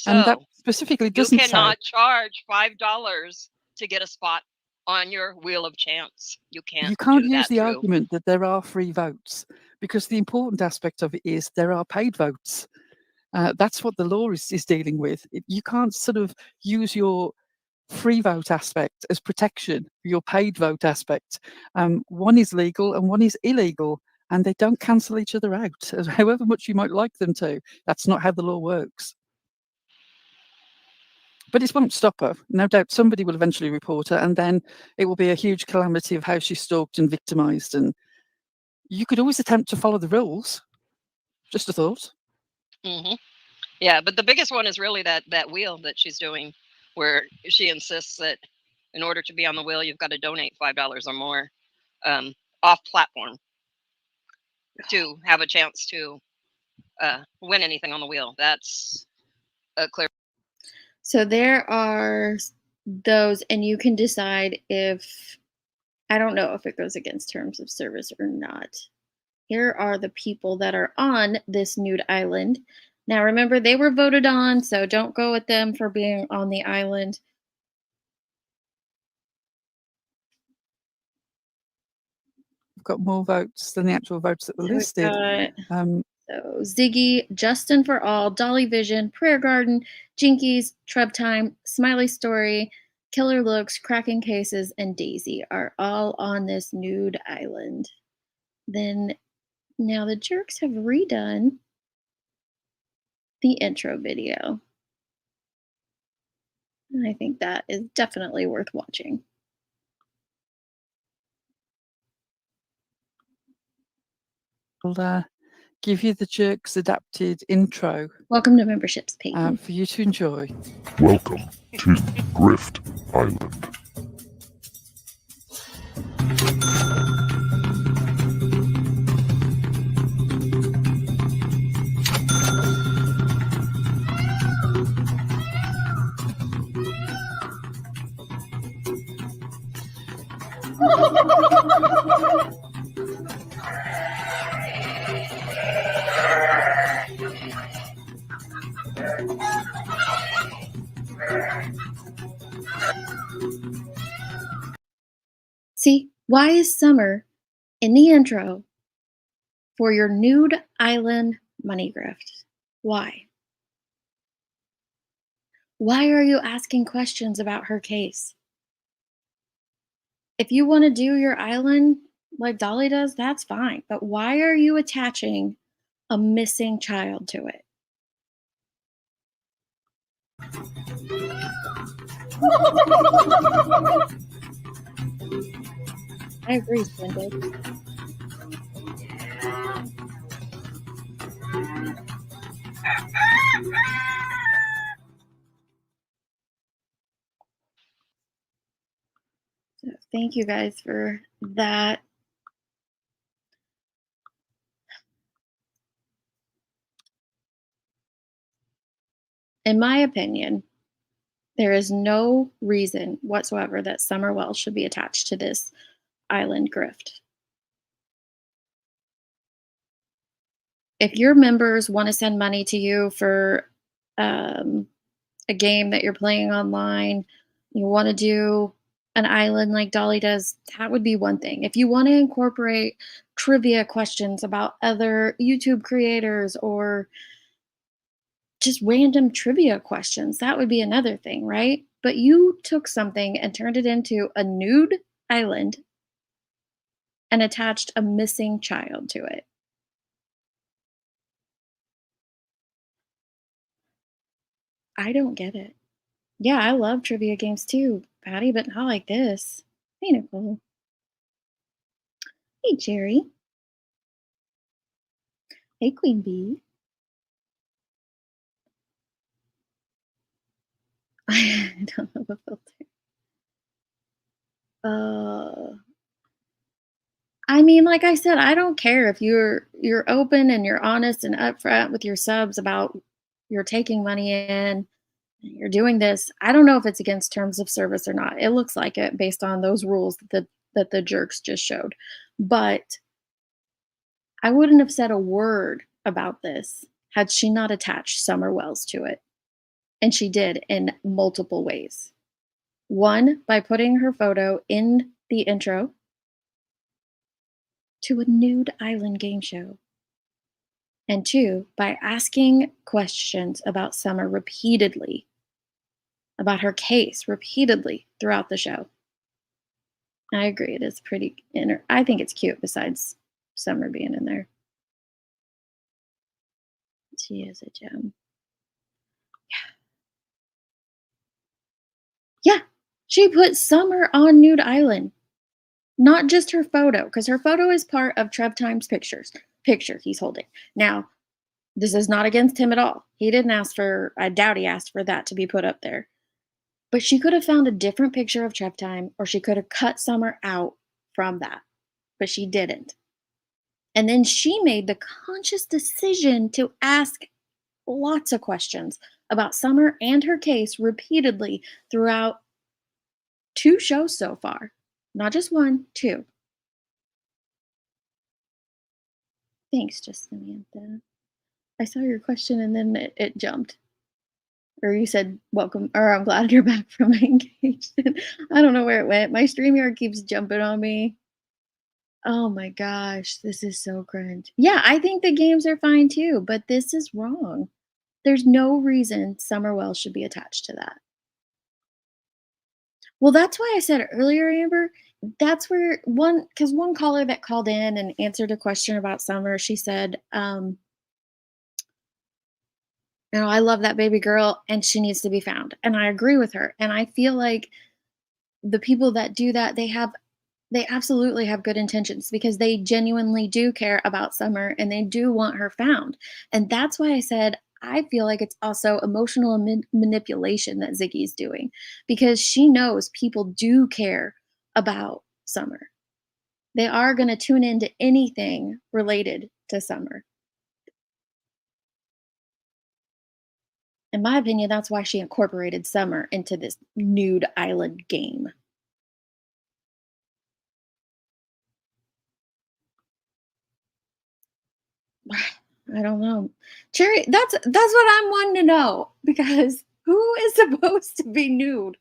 And that
So
specifically
you
doesn't say
cannot charge $5 to get a spot on your wheel of chance. You can't do
use
that
the
through.
argument that there are free votes, because the important aspect of it is there are paid votes. That's what the law is dealing with. You can't sort of use your free vote aspect as protection for your paid vote aspect. One is legal and one is illegal, and they don't cancel each other out, however much you might like them to. That's not how the law works. But it won't stop her. No doubt somebody will eventually report her, and then it will be a huge calamity of how she's stalked and victimized. And you could always attempt to follow the rules. Just a thought.
Mm-hmm. Yeah, but the biggest one is really that wheel that she's doing, where she insists that in order to be on the wheel, you've got to donate $5 or more off platform to have a chance to win anything on the wheel. That's a clear.
So there are those, and you can decide if, I don't know if it goes against terms of service or not. Here are the people that are on this nude island. Now remember, they were voted on, so don't go at them for being on the island.
We've got more votes than the actual votes that were listed.
So Ziggy, Justin for All, Dolly Vision, Prayer Garden, Jinkies, Trub Time, Smiley Story, Killer Looks, Cracking Cases, and Daisy are all on this nude island. Then now the jerks have redone the intro video. And I think that is definitely worth watching.
I'll give you the jerks adapted intro.
Welcome to Memberships, Peyton.
For you to enjoy.
Welcome to Grift Island.
See, why is summer in the intro for your nude island money grift? Why? Why are you asking questions about her case? If you want to do your island like Dolly does, that's fine. But why are you attaching a missing child to it? I agree, Splendid. So thank you guys for that. In my opinion, there is no reason whatsoever that Summer Wells should be attached to this island grift. If your members want to send money to you for a game that you're playing online, you want to do an island like Dolly does, that would be one thing. If you want to incorporate trivia questions about other YouTube creators or just random trivia questions, that would be another thing, right? But you took something and turned it into a nude island and attached a missing child to it. I don't get it. Yeah, I love trivia games too, Patty, but not like this. Hey, Nicole. Hey, Jerry. Hey, Queen Bee. I don't have a filter. I mean, like I said, I don't care if you're open and you're honest and upfront with your subs about you're taking money in, you're doing this. I don't know if it's against terms of service or not. It looks like it based on those rules that the jerks just showed. But I wouldn't have said a word about this had she not attached Summer Wells to it. And she did in multiple ways. One, by putting her photo in the intro to a nude island game show. And two, by asking questions about Summer repeatedly, about her case repeatedly throughout the show. I agree, it is pretty, I think it's cute besides Summer being in there. She is a gem. Yeah, she put Summer on Nude Island. Not just her photo, because her photo is part of Trev Time's picture he's holding. Now, this is not against him at all. He didn't ask for, I doubt he asked for that to be put up there. But she could have found a different picture of Trev Time, or she could have cut Summer out from that. But she didn't. And then she made the conscious decision to ask lots of questions about Summer and her case repeatedly throughout 2 shows so far. Not just 1, 2. Thanks, just Samantha. I saw your question and then it jumped. Or you said welcome, or I'm glad you're back from vacation. I don't know where it went. My StreamYard keeps jumping on me. Oh my gosh, this is so cringe. Yeah, I think the games are fine too, but this is wrong. There's no reason Summer Wells should be attached to that. Well, that's why I said earlier, Amber, that's where one caller that called in and answered a question about Summer, she said, I love that baby girl and she needs to be found. And I agree with her. And I feel like the people that do that, they absolutely have good intentions because they genuinely do care about Summer and they do want her found. And that's why I said I feel like it's also emotional manipulation that Ziggy's doing because she knows people do care about Summer. They are going to tune into anything related to Summer. In my opinion, that's why she incorporated Summer into this nude island game. I don't know. Cherry, that's what I'm wanting to know because who is supposed to be nude?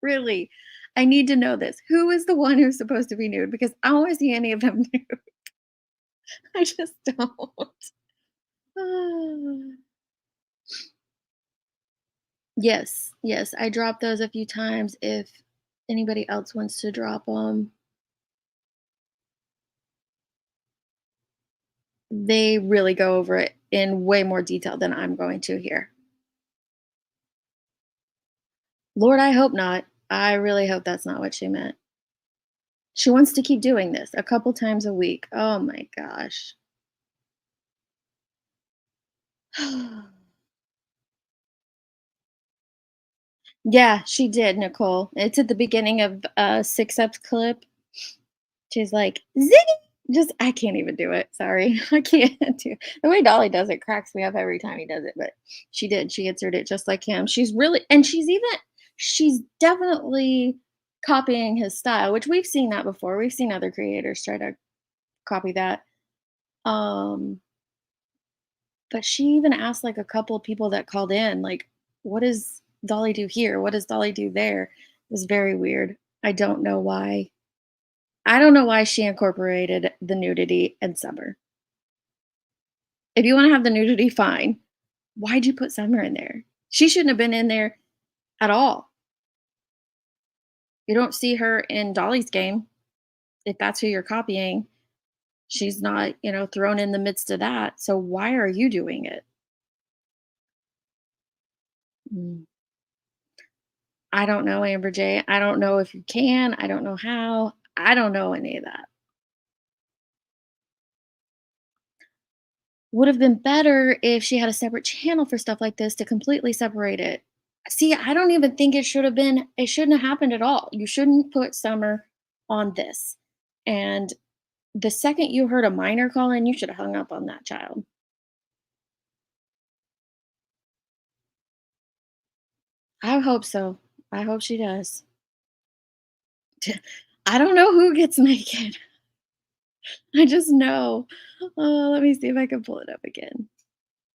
Really? I need to know this. Who is the one who's supposed to be nude? Because I don't want to see any of them nude. I just don't. Yes, I dropped those a few times if anybody else wants to drop them. they really go over it in way more detail than I'm going to here. Lord, I hope not. I really hope that's not what she meant. She wants to keep doing this a couple times a week. Oh my gosh. Yeah, she did, Nicole. It's at the beginning of Six Up's clip. She's like, Ziggy! Just, I can't even do it. Sorry. I can't do it. The way Dolly does it cracks me up every time he does it, but she did. She answered it just like him. She's really, and she's definitely copying his style, which we've seen that before. We've seen other creators try to copy that. Um, but she even asked like a couple of people that called in, like, what does Dolly do here? What does Dolly do there? It was very weird. I don't know why. I don't know why she incorporated the nudity and summer. If you want to have the nudity, fine. Why'd you put summer in there? She shouldn't have been in there at all. You don't see her in Dolly's game. If that's who you're copying, she's not, thrown in the midst of that. So why are you doing it? Mm. I don't know, Amber J. I don't know if you can. I don't know how. I don't know any of that. Would have been better if she had a separate channel for stuff like this to completely separate it. See, I don't even think it shouldn't have happened at all. You shouldn't put Summer on this. And the second you heard a minor call in, you should have hung up on that child. I hope so. I hope she does. I don't know who gets naked. I just know. Let me see if I can pull it up again.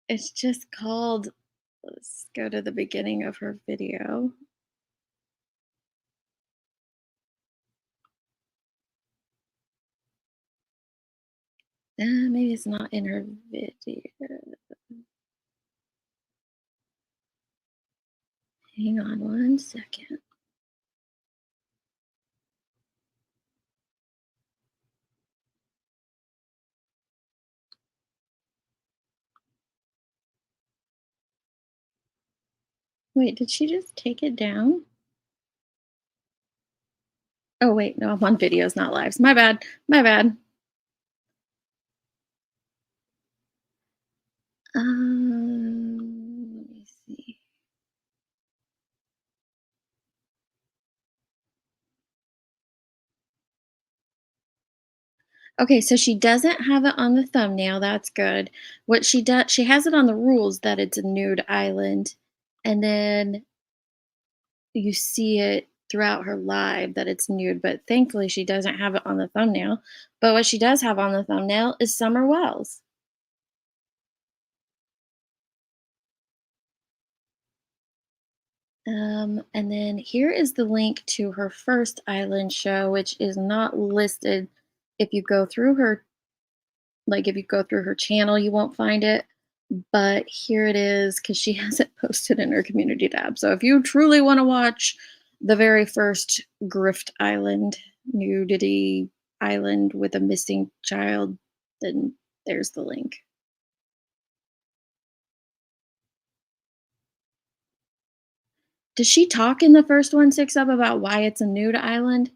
It's just called, let's go to the beginning of her video. Maybe it's not in her video. Hang on one second. Wait, did she just take it down? Oh, wait, no, I'm on videos, not lives. My bad. My bad. Let me see. Okay, so she doesn't have it on the thumbnail. That's good. What she does, she has it on the rules that it's a nude island, and then you see it throughout her live that it's nude, but thankfully she doesn't have it on the thumbnail. But what she does have on the thumbnail is Summer Wells. And then here is the link to her first island show, which is not listed. If you go through her, if you go through her channel, you won't find it. But here it is because she has it posted in her community tab. So if you truly want to watch the very first grift island, nudity island with a missing child, then there's the link. Does she talk in the first one, Six Up, about why it's a nude island?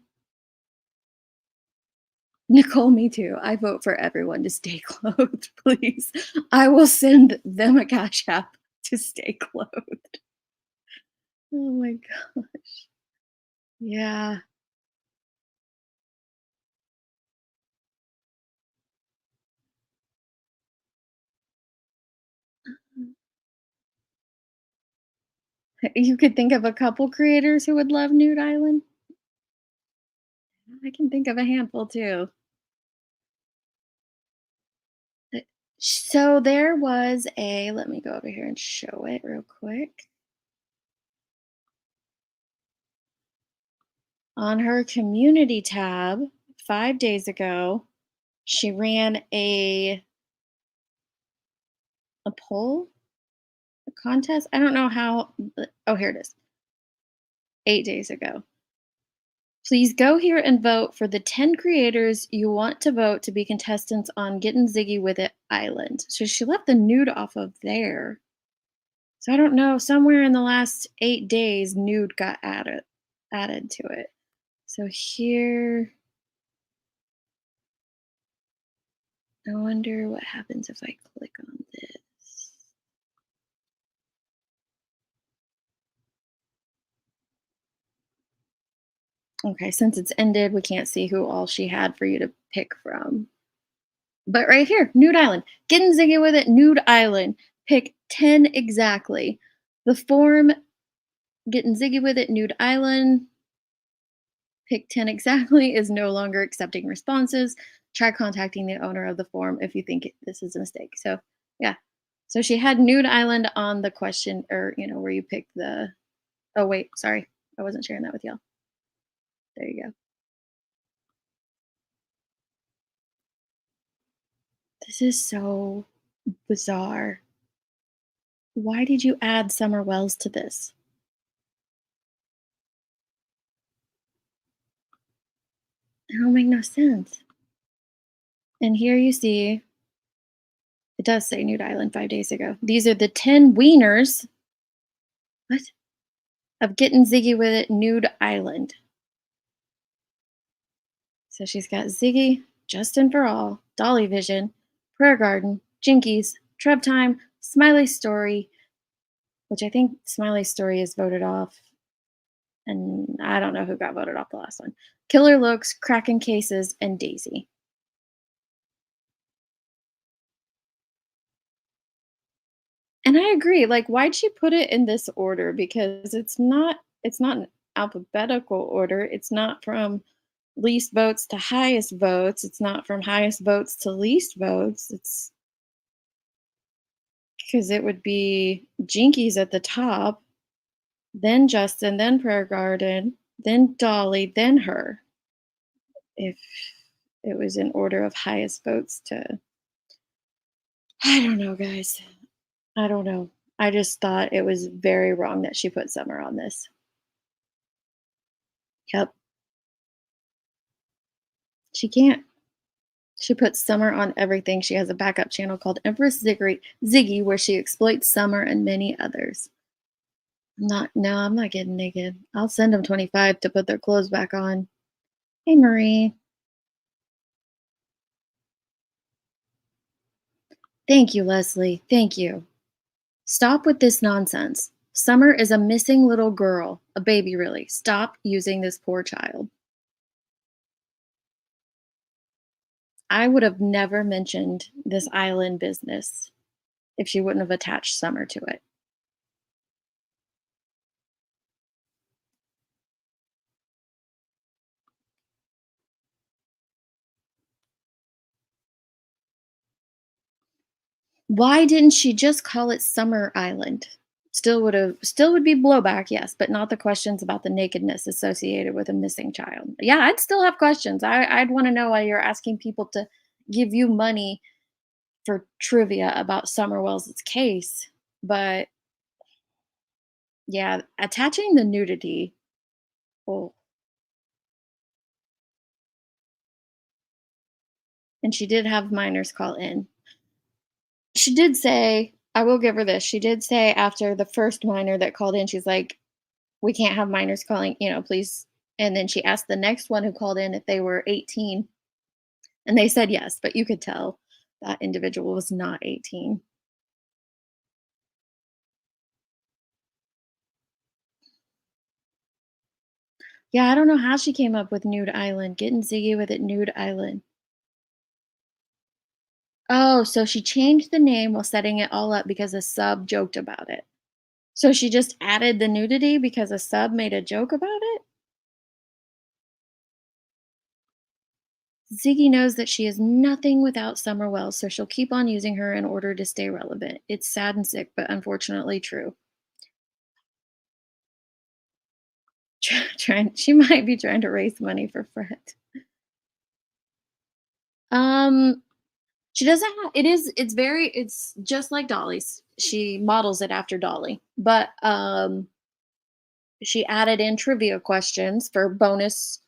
Nicole, me too. I vote for everyone to stay clothed, please. I will send them a cash app to stay clothed. Oh my gosh. Yeah. You could think of a couple creators who would love Nude Island. I can think of a handful too. So there was let me go over here and show it real quick. On her community tab 5 days ago, she ran a poll, a contest. I don't know how, oh, here it is. 8 days ago. Please go here and vote for the 10 creators you want to vote to be contestants on Getting Ziggy With It Island. So she left the nude off of there. So I don't know, somewhere in the last 8 days, nude got added to it. So here, I wonder what happens if I click on this. Okay, since it's ended, we can't see who all she had for you to pick from. But right here, Nude Island. Getting Ziggy With It, Nude Island. Pick 10 exactly. The form, Getting Ziggy With It, Nude Island. Pick 10 exactly is no longer accepting responses. Try contacting the owner of the form if you think this is a mistake. So, yeah. So she had Nude Island on the question, or, where you pick the, oh, wait, sorry. I wasn't sharing that with y'all. There you go. This is so bizarre. Why did you add Summer Wells to this? It don't make no sense. And here you see, it does say Nude Island 5 days ago. These are the 10 wieners. What? Of Getting Ziggy With It, Nude Island. So she's got Ziggy, Justin for All, Dolly Vision, Prayer Garden, Jinkies, Treb Time, Smiley Story, which I think Smiley Story is voted off. And I don't know who got voted off the last one. Killer Looks, Kraken Cases, and Daisy. And I agree. Like, why'd she put it in this order? Because it's not an alphabetical order. It's not from least votes to highest votes. It's not from highest votes to least votes. It's because it would be Jinkies at the top, then Justin, then Prayer Garden, then Dolly, then her. If it was in order of highest votes to, I don't know, guys. I don't know. I just thought it was very wrong that she put Summer on this. Yep. She can't. She puts Summer on everything. She has a backup channel called Empress Ziggy, where she exploits Summer and many others. I'm not getting naked. I'll send them 25 to put their clothes back on. Hey, Marie. Thank you, Leslie. Thank you. Stop with this nonsense. Summer is a missing little girl, a baby, really. Stop using this poor child. I would have never mentioned this island business if she wouldn't have attached Summer to it. Why didn't she just call it Summer Island? Still would be blowback, yes, but not the questions about the nakedness associated with a missing child. Yeah, I'd still have questions. I'd want to know why you're asking people to give you money for trivia about Summer Wells' case. But yeah, attaching the nudity. Oh. And she did have minors call in. She did say, I will give her this. She did say after the first minor that called in, she's like, we can't have minors calling, please. And then she asked the next one who called in if they were 18. And they said yes, but you could tell that individual was not 18. Yeah, I don't know how she came up with Nude Island. Getting Ziggy With It, Nude Island. Oh, so she changed the name while setting it all up because a sub joked about it. So she just added the nudity because a sub made a joke about it? Ziggy knows that she is nothing without Summer Wells, so she'll keep on using her in order to stay relevant. It's sad and sick, but unfortunately true. She might be trying to raise money for Fred. She doesn't have, it's just like Dolly's. She models it after Dolly, but she added in trivia questions for bonus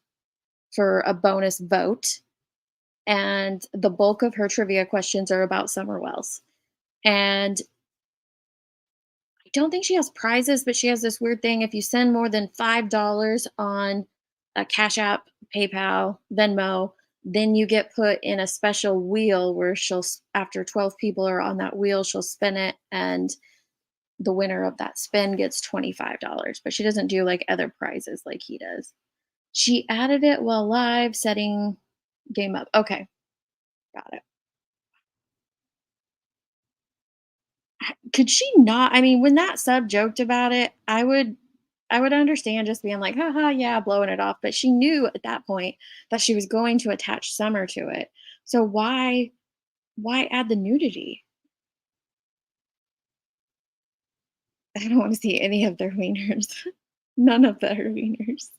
for a bonus vote. And the bulk of her trivia questions are about Summer Wells. And I don't think she has prizes, but she has this weird thing. If you send more than $5 on a Cash App, PayPal, Venmo, then you get put in a special wheel where after 12 people are on that wheel, she'll spin it, and the winner of that spin gets $25. But she doesn't do like other prizes like he does. She added it while live, setting game up. Okay, got it. Could she not? I mean, when that sub joked about it, I would understand just being like, haha, yeah, blowing it off. But she knew at that point that she was going to attach Summer to it. So why add the nudity? I don't want to see any of their wieners. None of their wieners.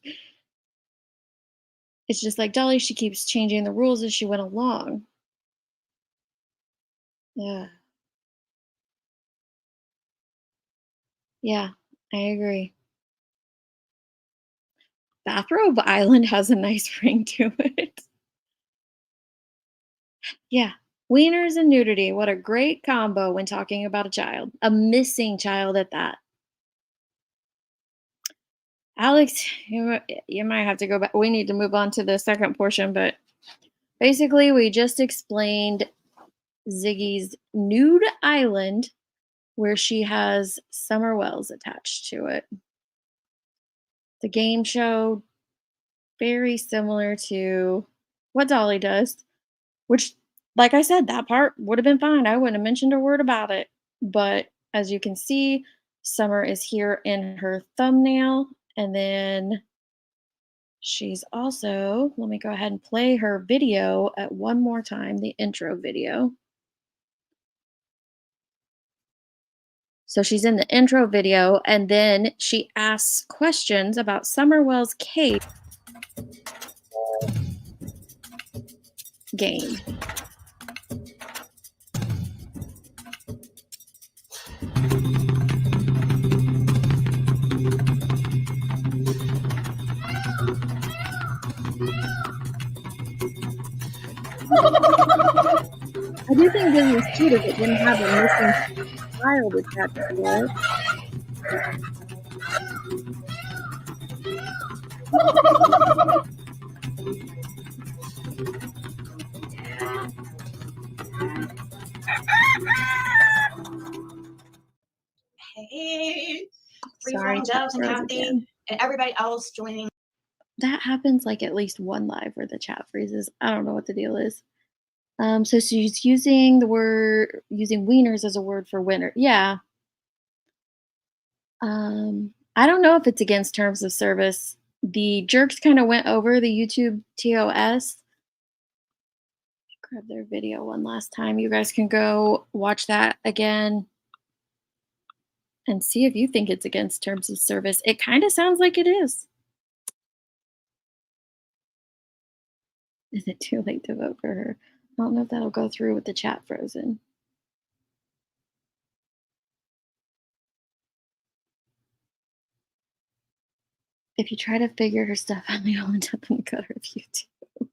It's just like Dolly, she keeps changing the rules as she went along. Yeah. Yeah, I agree. Bathrobe Island has a nice ring to it. Yeah. Wieners and nudity. What a great combo when talking about a child. A missing child at that. Alex, you might have to go back. We need to move on to the second portion, but basically, we just explained Ziggy's Nude Island, where she has Summer Wells attached to it. The game show, very similar to what Dolly does, which, like I said, that part would have been fine. I wouldn't have mentioned a word about it. But as you can see, Summer is here in her thumbnail. And then she's also, let me go ahead and play her video at one more time, the intro video. So she's in the intro video, and then she asks questions about Summer Wells' cave game. I do think this is cute if it didn't have a missing child attached to it.
Hey, free
Sorry,
flowing
chat
doves and
froze
Kathy
again.
and everybody else joining.
That happens like at least one live where the chat freezes. I don't know what the deal is. So she's using wieners as a word for winner. Yeah. I don't know if it's against terms of service. The jerks kind of went over the YouTube TOS. Grab their video one last time. You guys can go watch that again and see if you think it's against terms of service. It kind of sounds like it is. Is it too late to vote for her? I don't know if that'll go through with the chat frozen. If you try to figure her stuff out, you'll end up in the gutter of YouTube.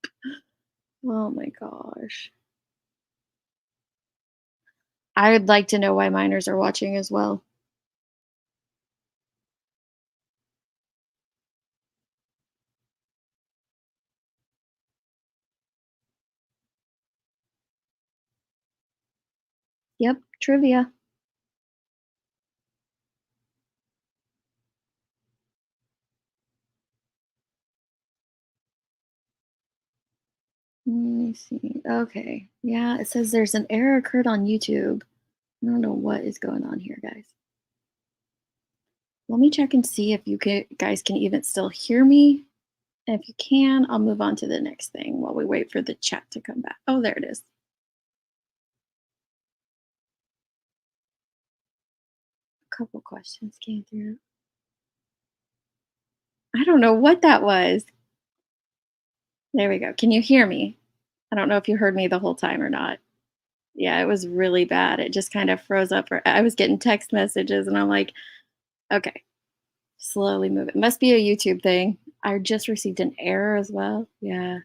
Oh my gosh. I would like to know why minors are watching as well. Yep, trivia. Let me see. Okay. Yeah, it says there's an error occurred on YouTube. I don't know what is going on here, guys. Let me check and see if you guys can even still hear me. And if you can, I'll move on to the next thing while we wait for the chat to come back. Oh, there it is. A couple questions came through. I don't know what that was. There we go. Can you hear me? I don't know if you heard me the whole time or not. Yeah, it was really bad. It just kind of froze up. I was getting text messages and I'm like, okay, slowly move it. Must be a YouTube thing. I just received an error as well. Yeah.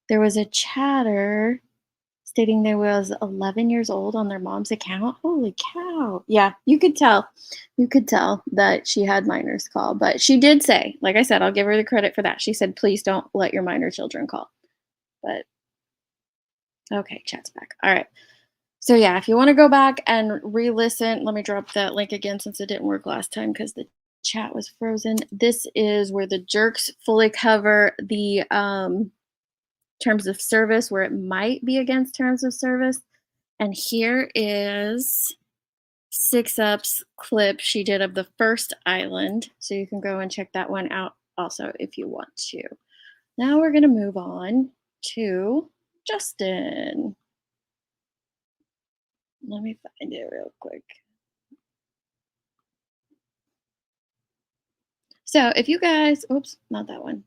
There was a chatter stating they was 11 years old on their mom's account. Holy cow. Yeah, you could tell. You could tell that she had minors call, but she did say, like I said, I'll give her the credit for that. She said, please don't let your minor children call. But okay, chat's back. All right. So yeah, if you want to go back and re-listen, let me drop that link again since it didn't work last time because the chat was frozen. This is where the jerks fully cover the terms of service, where it might be against terms of service. And here is 6up's clip she did of the first island. So you can go and check that one out also if you want to. Now we're going to move on to Justin. Let me find it real quick. So if you guys, oops, not that one.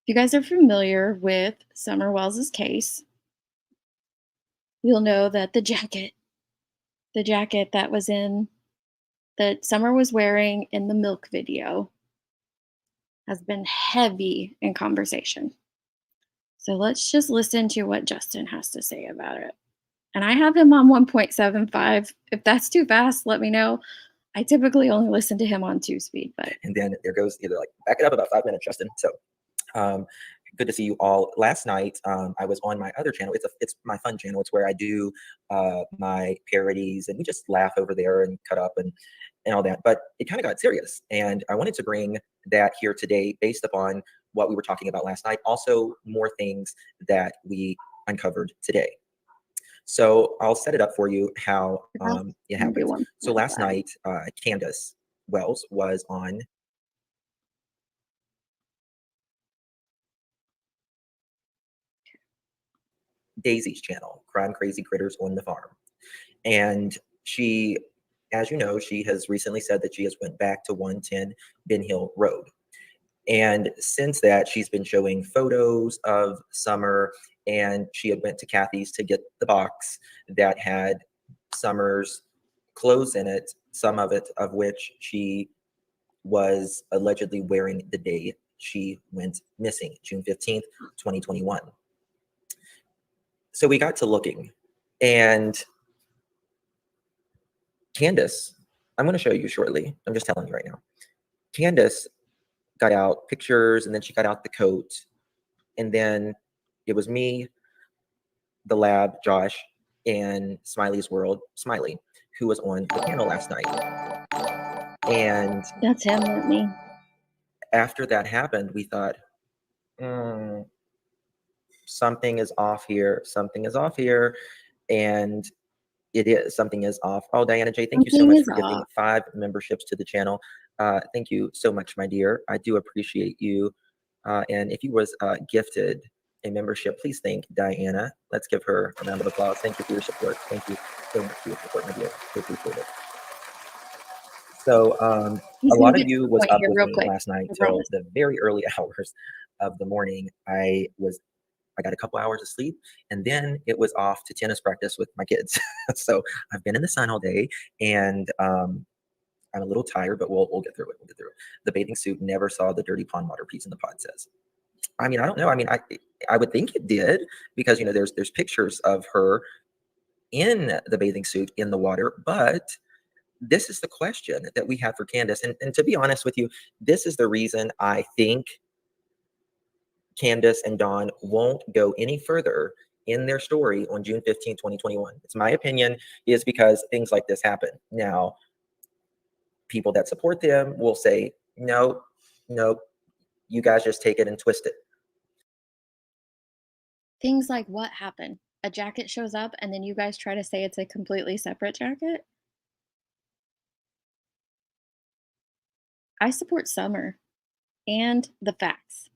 If you guys are familiar with Summer Wells's case, you'll know that the jacket that was in, that Summer was wearing in the Milk video has been heavy in conversation. So let's just listen to what Justin has to say about it. And I have him on 1.75. If that's too fast, let me know. I typically only listen to him on 2-speed, but.
And then there goes either like, back it up about 5 minutes, Justin. So good to see you all. Last night, I was on my other channel. It's my fun channel. It's where I do my parodies and we just laugh over there and cut up and all that. But it kind of got serious. And I wanted to bring that here today based upon what we were talking about last night. Also, more things that we uncovered today. So I'll set it up for you how it happens. So last night, Candace Wells was on Daisy's channel, Crime Crazy Critters on the Farm. And she, as you know, she has recently said that she has went back to 110 Ben Hill Road. And since that, she's been showing photos of Summer, and she had went to Kathy's to get the box that had Summer's clothes in it, some of it of which she was allegedly wearing the day she went missing, June 15th, 2021. So we got to looking, and Candace, I'm going to show you shortly. I'm just telling you right now. Candace got out pictures, and then she got out the coat, and then it was me, the lab, Josh, and Smiley's World, Smiley, who was on the panel last night. And
that's him, not me.
After that happened, we thought, something is off here. Something is off here. And it is. Something is off. Oh, Diana J, thank you so much for giving 5 memberships to the channel. Thank you so much, my dear. I do appreciate you. And if you was gifted a membership, please thank Diana. Let's give her a round of applause. Thank you for your support. Thank you so much for your support, my dear. I appreciate it. So a lot of you was up with me last night till the very early hours of the morning. I got a couple hours of sleep, and then it was off to tennis practice with my kids. So I've been in the sun all day, and I'm a little tired, but we'll get through it. We'll get through it. The bathing suit never saw the dirty pond water, Peas in the Pod says. I mean, I don't know. I mean, I would think it did, because, you know, there's pictures of her in the bathing suit in the water, but this is the question that we have for Candace. And to be honest with you, this is the reason I think Candace and Dawn won't go any further in their story on June 15, 2021. It's my opinion, is because things like this happen. Now, people that support them will say, no, you guys just take it and twist it.
Things like what happened? A jacket shows up and then you guys try to say it's a completely separate jacket? I support Summer and the facts.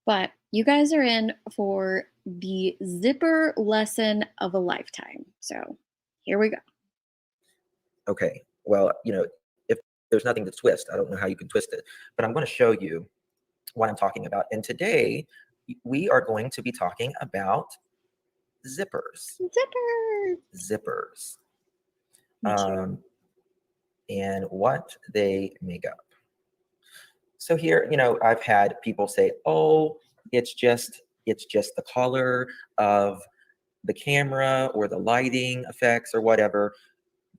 But you guys are in for the zipper lesson of a lifetime. So here we go.
Okay, well, you know, if there's nothing to twist, I don't know how you can twist it, but I'm going to show you what I'm talking about. And today we are going to be talking about zippers.
Zippers.
Zippers. And what they make up. So here, I've had people say, "Oh, it's just the color of the camera or the lighting effects or whatever,"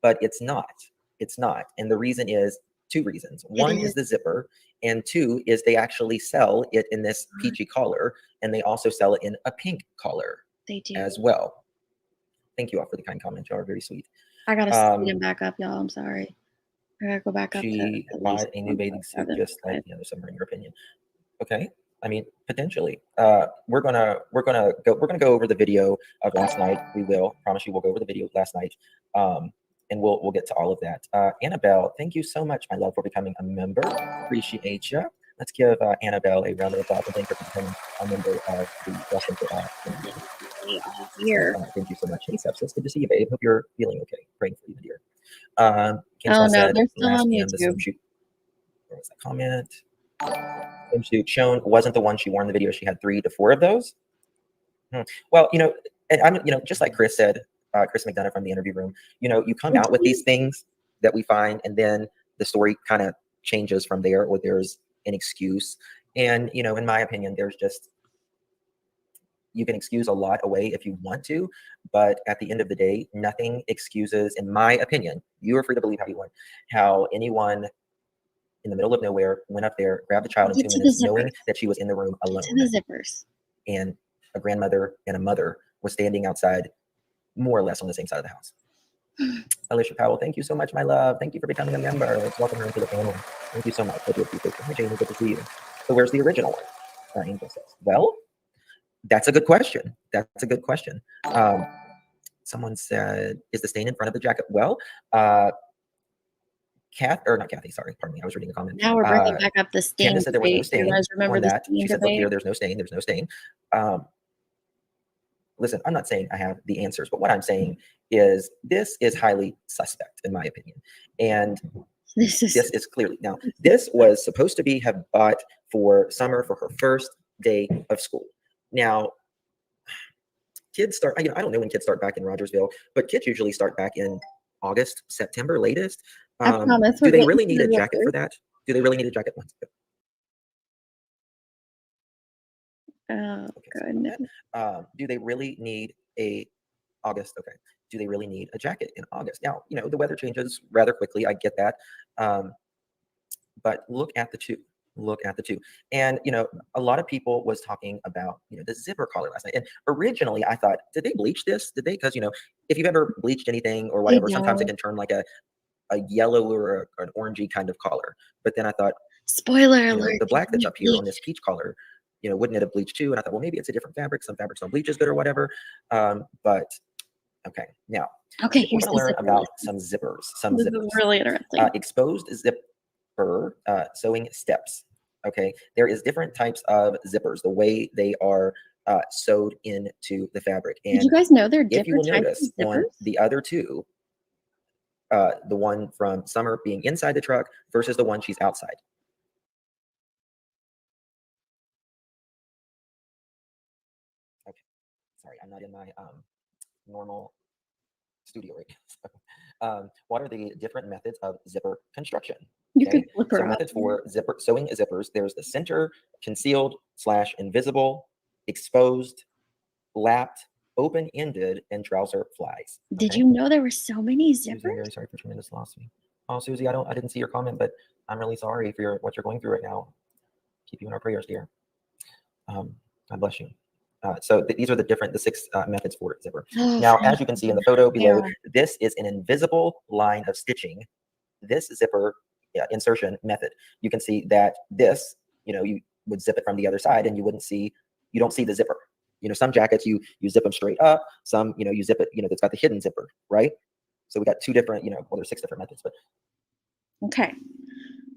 but it's not. It's not. And the reason is two reasons. One is the zipper, and two is they actually sell it in this peachy color, and they also sell it in a pink color.
They do
as well. Thank you all for the kind comments. Y'all are very sweet.
I gotta speed him back up, y'all. I'm sorry. I gotta go back up.
She bought a new bathing suit, just like the other summer, in your opinion. Okay. I mean, potentially. We're gonna go over the video of last night. We will. Promise you, we'll go over the video of last night. And we'll get to all of that. Annabelle, thank you so much, my love, for becoming a member. Appreciate you. Let's give Annabelle a round of applause and thank her for becoming a member of the Wrestling for
here.
Thank you so much. Hey, Sepsis, good to see you, babe. Hope you're feeling okay. Praying for you, dear.
Oh no, they're still on YouTube.
Where was that comment? Swimsuit shown wasn't the one she wore in the video. She had 3 to 4 of those. Well, and I'm, just like Chris said, Chris McDonough from the interview room, you come out with these things that we find, and then the story kind of changes from there, or there's an excuse. And, in my opinion, there's just, you can excuse a lot away if you want to, but at the end of the day, nothing excuses, in my opinion, you are free to believe how you want, how anyone in the middle of nowhere went up there, grabbed the child in 2 minutes, knowing that she was in the room alone.
To the zippers.
And a grandmother and a mother was standing outside, more or less on the same side of the house. Alicia Powell, thank you so much, my love. Thank you for becoming a member. Let's welcome her into the family. Thank you so much. I do appreciate you. Hi, Jamie. Good to see you. So where's the original one? Angel says. Well, that's a good question. That's a good question. Someone said, is the stain in front of the jacket? Well, not Kathy, sorry, pardon me. I was reading the comment.
Now we're bringing back up the stain.
Candace said there was no stain.
You guys remember
on that.
She
said, look here, there's no stain. There's no stain. Listen, I'm not saying I have the answers, but what I'm saying is this is highly suspect, in my opinion. And this is clearly, now, this was supposed to have bought for Summer for her first day of school. Now, kids start, I don't know when kids start back in Rogersville, but kids usually start back in August, September latest. Do they really need a jacket for that? Do they really need a jacket?
Oh, goodness.
Do they really need a August? Okay. Do they really need a jacket in August? Now, the weather changes rather quickly. I get that. But look at the two. Look at the two. And, a lot of people was talking about, the zipper collar last night. And originally I thought, did they bleach this? Did they? Because, if you've ever bleached anything or whatever, sometimes it can turn like a yellow or an orangey kind of collar. But then I thought,
spoiler alert,
the black that's up here on this peach collar, wouldn't it have bleached too? And I thought, well, maybe it's a different fabric. Some fabrics don't bleach as good or whatever. But okay, now
here's
we're going to learn about some zippers. Some
this
zippers.
Is really interesting.
Exposed zipper sewing steps. Okay, there is different types of zippers. The way they are sewed into the fabric. And
did you guys know there are
if you will
different
notice
types of zippers?
on the other two, the one from Summer being inside the truck versus the one she's outside. Okay, sorry, I'm not in my normal studio right now. What are the different methods of zipper construction?
You could flip her
so
up.
methods for sewing zippers. There's the center, concealed / invisible, exposed, lapped, open-ended, and trouser flies.
Did you know there were so many zippers?
Susie, I'm very sorry for tremendous loss. Oh, Susie, I didn't see your comment, but I'm really sorry for what you're going through right now. Keep you in our prayers, dear. God bless you. So these are the 6 methods for zipper. Now, as you can see in the photo below, this is an invisible line of stitching. This zipper insertion method. You can see that this, you would zip it from the other side, and you don't see the zipper. Some jackets you zip them straight up. Some, you zip it, that's got the hidden zipper, right? So we got 2 different, well, there's 6 different methods, but.
Okay.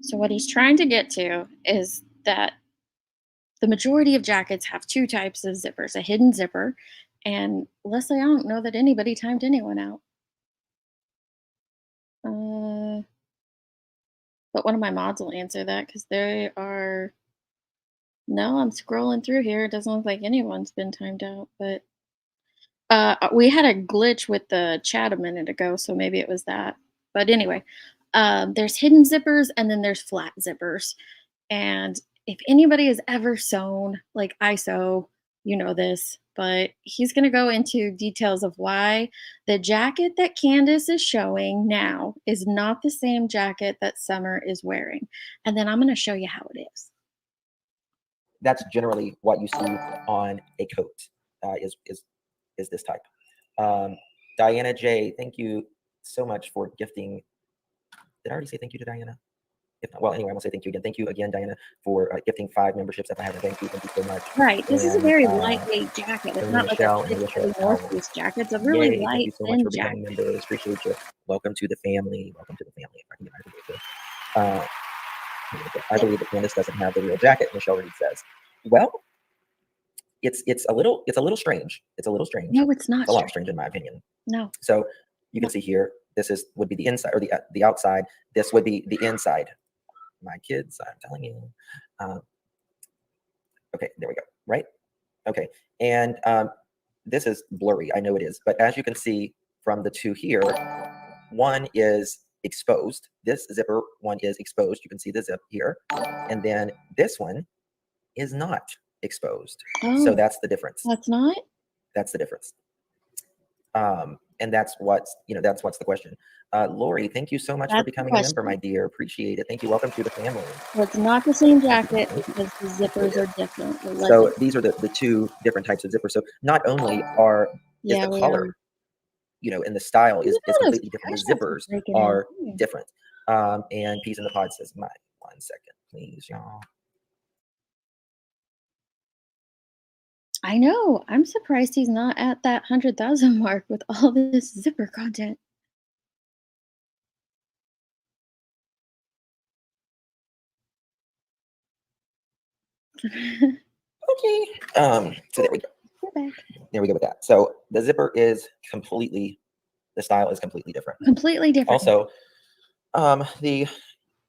So what he's trying to get to is that the majority of jackets have 2 types of zippers, a hidden zipper. And Leslie, I don't know that anybody timed anyone out. But one of my mods will answer that because they are. No, I'm scrolling through here. It doesn't look like anyone's been timed out, but We had a glitch with the chat a minute ago, so maybe it was that. But anyway, there's hidden zippers and then there's flat zippers. And if anybody has ever sewn, like I sew, you know this, but he's going to go into details of why the jacket that Candace is showing now is not the same jacket that Summer is wearing. And then I'm going to show you how it is.
That's generally what you see on a coat, is this type. Diana J, thank you so much for gifting. Did I already say thank you to Diana? If not, well, anyway, I will say thank you again. Thank you again, Diana, for gifting 5 memberships. If I haven't, thank you so much.
Right. This is a
And,
very lightweight jacket. It's not like
Michelle
a
and
thick,
Alicia
heavy
Howell.
North Face jacket. It's a really
Yay, thank
light,
you so much
thin
for becoming
jacket.
members. Appreciate you. Welcome to the family. Welcome to the family. If I can get my video too. I believe that Candace doesn't have the real jacket, Michelle Reed says. Well, it's a little strange. It's a little strange.
No, it's not.
It's a lot strange in my opinion.
No.
So you can see here, this would be the inside, or the outside. This would be the inside. My kids, I'm telling you. Okay, there we go. Right? Okay, and this is blurry. I know it is, but as you can see from the two here, one is exposed. This zipper one is exposed. You can see the zip here, and then this one is not exposed.
Oh,
so that's the difference.
That's not?
That's the difference. And that's what's the question. Lori, thank you so much for becoming a member, my dear. Appreciate it. Thank you. Welcome to the family.
Well, it's not the same jacket because the zippers are different.
So these are the two different types of zippers. So not only is the color, and the style is completely different. The zippers are different. And Peace in the Pod says, "1 second, please, y'all."
I know. I'm surprised he's not at that 100,000 mark with all this zipper content.
Okay. So there we go.
We're back.
There we go with that. So the zipper is the style is completely different.
Completely different.
Also, the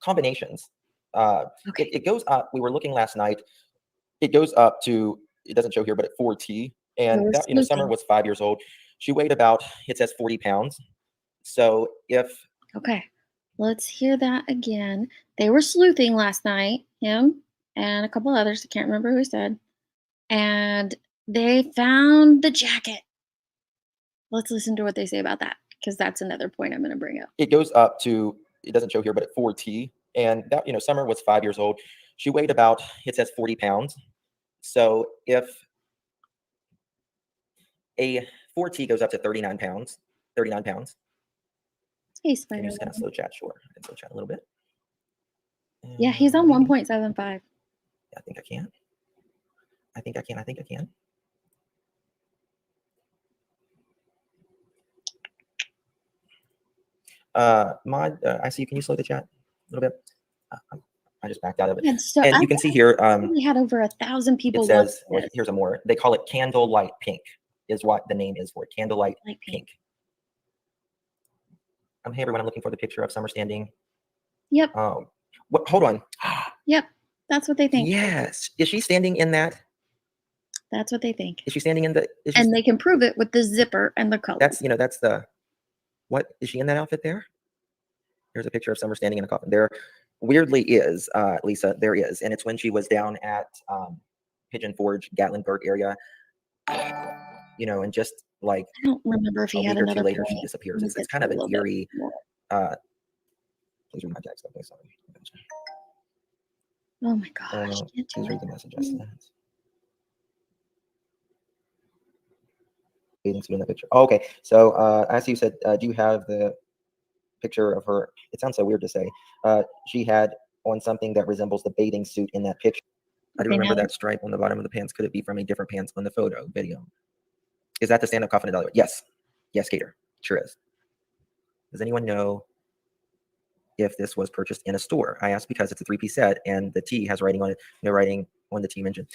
combinations, it goes up. We were looking last night. It goes up to, it doesn't show here, but at 4T. And that, Summer was 5 years old. She weighed about, it says 40 pounds. So if.
Okay, let's hear that again. They were sleuthing last night, him and a couple others. I can't remember who said. And they found the jacket. Let's listen to what they say about that, because that's another point I'm going to bring up.
It goes up to, it doesn't show here, but at 4T. And that, Summer was 5 years old. She weighed about, it says 40 pounds. So if a 4T goes up to 39 pounds.
Hey,
Can
Spider.
you just kind of slow chat? Sure. I can slow chat a little bit.
Yeah, he's on 1.75.
Yeah, I think I can. I think I can. Mod, I see you. Can you slow the chat a little bit? I just backed out of it.
And so
and you can see here,
we had over 1,000 people.
It says, here's a more. They call it candlelight pink, is what the name is for it. Candlelight pink. Hey everyone, I'm looking for the picture of Summer standing.
Yep.
Oh, hold on.
Yep, that's what they think.
Yes. Is she standing in that?
That's what they think.
Is she standing in the?
And they can prove it with the zipper and the color.
That's that's the. What is she in that outfit there? Here's a picture of Summer standing in a coffin. There, weirdly is Lisa. There is, and it's when she was down at Pigeon Forge, Gatlinburg area. And just like
I don't remember if he had another
later
point.
she disappears. It's kind of an eerie. Please read my text. Okay, sorry.
Oh my gosh!
Please read the message I sent. In the picture. Oh, okay, so as you said, do you have the picture of her? It sounds so weird to say. She had on something that resembles the bathing suit in that picture. I do remember that stripe on the bottom of the pants. Could it be from a different pants on the video? Is that the stand-up coffin at Dolly? Yes, Gator, sure is. Does anyone know if this was purchased in a store? I asked because it's a 3-piece set and the T has writing on it. No writing on the T mentioned.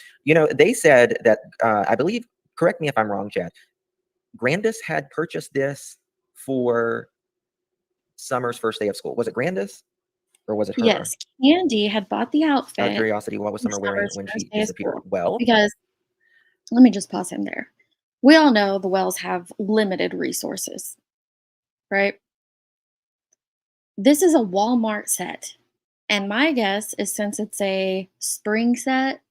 They said that I believe. Correct me if I'm wrong, Chad. Grandis had purchased this for Summer's first day of school. Was it Grandis or was it her?
Yes, Candy had bought the outfit.
Out of curiosity, what was Summer wearing when she disappeared? Well,
because let me just pause him there. We all know the Wells have limited resources, right? This is a Walmart set. And my guess is, since it's a spring set,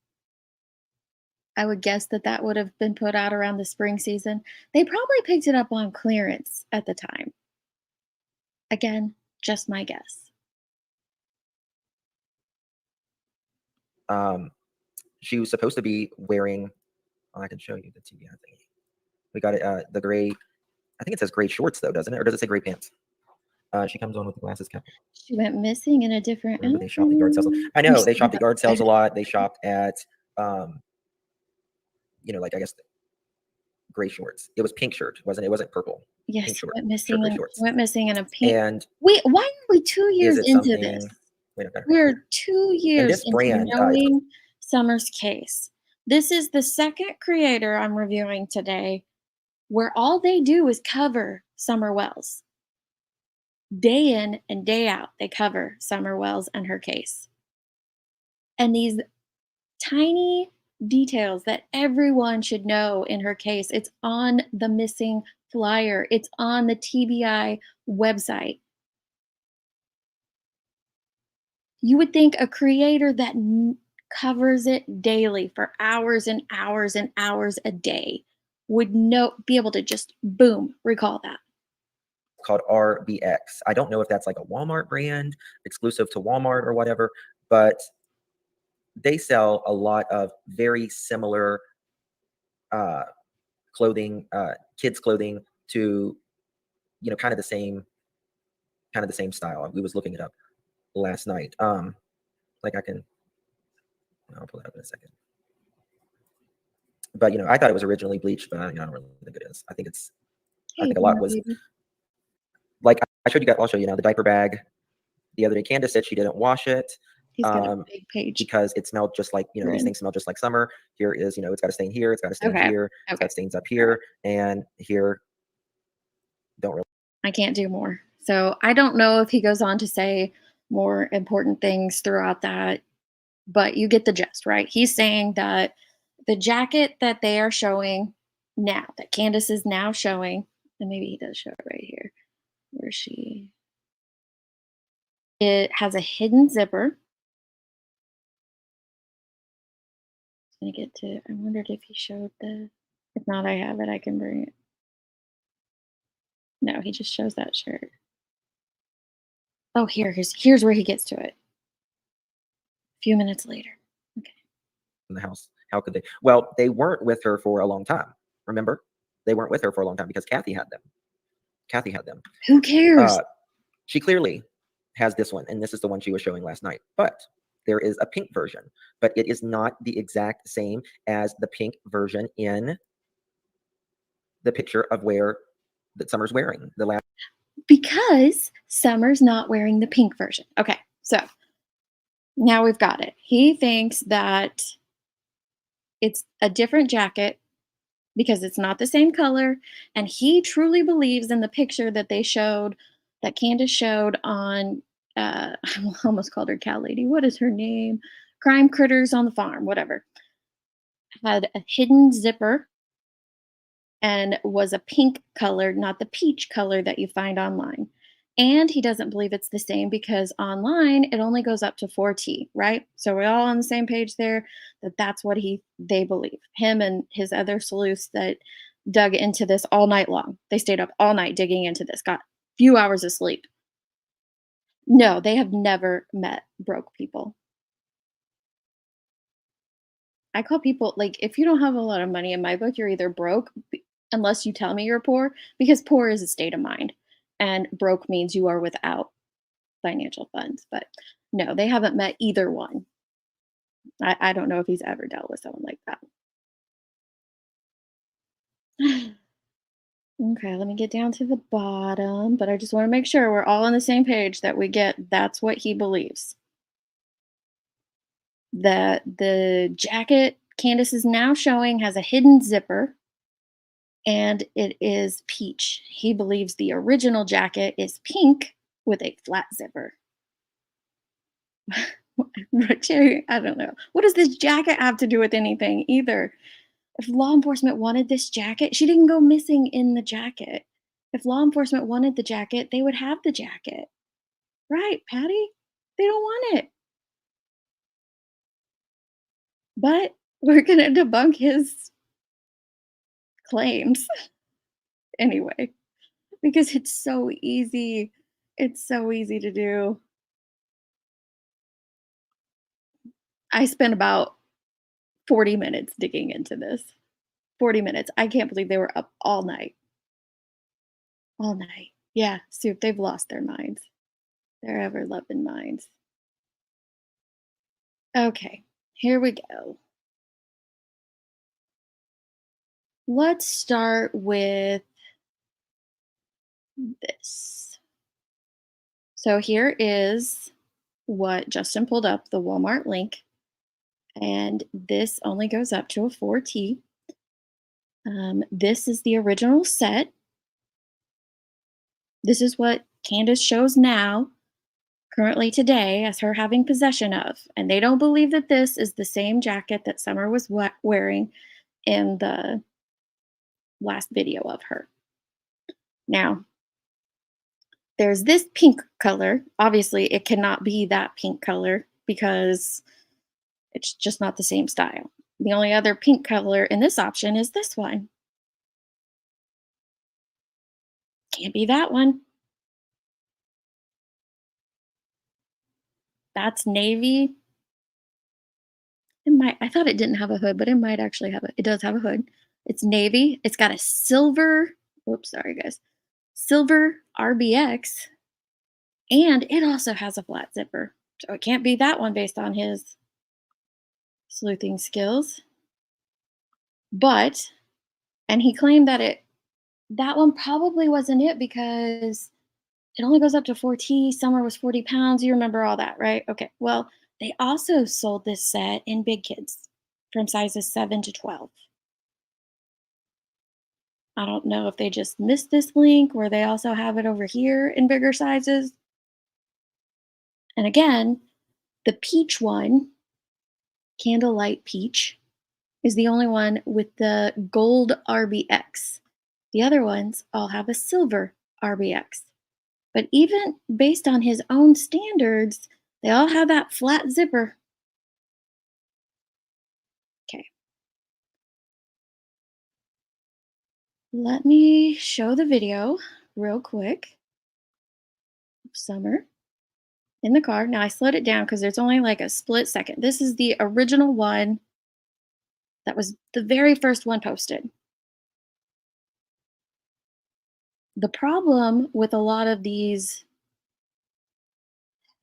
I would guess that that would have been put out around the spring season. They probably picked it up on clearance at the time. Again, just my guess.
She was supposed to be wearing, I can show you the TBI thing. We got it, the gray, I think it says gray shorts though, doesn't it? Or does it say gray pants? She comes on with the glasses cap.
She went missing in a different.
Remember, they shopped at yard sales. I know they shopped at yard sales a lot. They shopped at, you know, like, I guess gray shorts. It was pink shirt, wasn't it? It wasn't purple.
Yes,
short,
went missing. Went missing in a pink.
And
wait, why are we 2 years into this?
Wait, okay.
We're 2 years into
brand,
knowing Summer's case. This is the second creator I'm reviewing today where all they do is cover Summer Wells. Day in and day out, they cover Summer Wells and her case. And these tiny details that everyone should know in her case, it's on the missing flyer. It's on the TBI website. You would think a creator that covers it daily for hours and hours and hours a day would be able to just, boom, recall that.
Called RBX. I don't know if that's like a Walmart brand, exclusive to Walmart or whatever, but they sell a lot of very similar clothing, kids clothing, to, you know, kind of the same style. We was looking it up last night. Like I'll pull it up in a second. But, you know, I thought it was originally bleached, but I don't really think it is. I think a lot was, like I showed you guys, I'll show you now, the diaper bag the other day. Candace said she didn't wash it.
He's got a big page.
Because it smelled just like, you know, these things smell just like summer. Here is, you know, it's got a stain here, it's got a stain here, it's got stains up here, and here. Don't really.
I can't do more. So I don't know if he goes on to say more important things throughout that, but you get the gist, right? He's saying that the jacket that they are showing now, that Candace is now showing, and maybe he does show it right here, where it has a hidden zipper. I'm gonna get to, I wondered if he showed if not, I have it, I can bring it. No, he just shows that shirt. Oh, here's where he gets to it. A few minutes later. Okay.
In the house. How could they? Well, they weren't with her for a long time. Remember? They weren't with her for a long time because Kathy had them.
Who cares?
She clearly has this one, and this is the one she was showing last night. But there is a pink version, but it is not the exact same as the pink version in the picture of that Summer's wearing.
Because Summer's not wearing the pink version. Okay, so now we've got it. He thinks that it's a different jacket because it's not the same color, and he truly believes in the picture that they showed, that Candace showed on, I almost called her Cat Lady. What is her name? Crime Critters on the Farm, whatever. Had a hidden zipper and was a pink color, not the peach color that you find online. And he doesn't believe it's the same because online it only goes up to 4T, right? So we're all on the same page there, that's what they believe. Him and his other sleuths that dug into this all night long. They stayed up all night digging into this, got a few hours of sleep. No, they have never met broke people. I call people, like, if you don't have a lot of money in my book, you're either broke, unless you tell me you're poor, because poor is a state of mind. And broke means you are without financial funds. But no, they haven't met either one. I don't know if he's ever dealt with someone like that. Okay, let me get down to the bottom, but I just want to make sure we're all on the same page that we get that's what he believes. That the jacket Candace is now showing has a hidden zipper, and it is peach. He believes the original jacket is pink with a flat zipper. I don't know. What does this jacket have to do with anything either? If law enforcement wanted this jacket, she didn't go missing in the jacket. If law enforcement wanted the jacket, they would have the jacket. Right, Patty? They don't want it. But we're going to debunk his claims anyway, because it's so easy. It's so easy to do. I spent about 40 minutes digging into this. 40 minutes. I can't believe they were up all night. All night. Yeah, Soup, they've lost their minds. Their ever loving minds. Okay, here we go. Let's start with this. So here is what Justin pulled up, the Walmart link. And this only goes up to a 4T. This is the original set. This is what Candace shows now, currently today, as her having possession of. And they don't believe that this is the same jacket that Summer was wearing in the last video of her. Now, there's this pink color. Obviously, it cannot be that pink color because it's just not the same style. The only other pink color in this option is this one. Can't be that one. That's navy. I thought it didn't have a hood, but it might actually have it does have a hood. It's navy. It's got a silver, whoops, sorry guys. Silver RBX. And it also has a flat zipper. So it can't be that one based on his sleuthing skills. But, and he claimed that that one probably wasn't it because it only goes up to 4T. Summer was 40 pounds. You remember all that, right? Okay. Well, they also sold this set in big kids from sizes 7 to 12. I don't know if they just missed this link or they also have it over here in bigger sizes. And again, the peach one, Candlelight Peach, is the only one with the gold RBX. The other ones all have a silver RBX. But even based on his own standards, they all have that flat zipper. Okay. Let me show the video real quick of Summer in the car. Now I slowed it down because there's only like a split second. This is the original one that was the very first one posted. The problem with a lot of these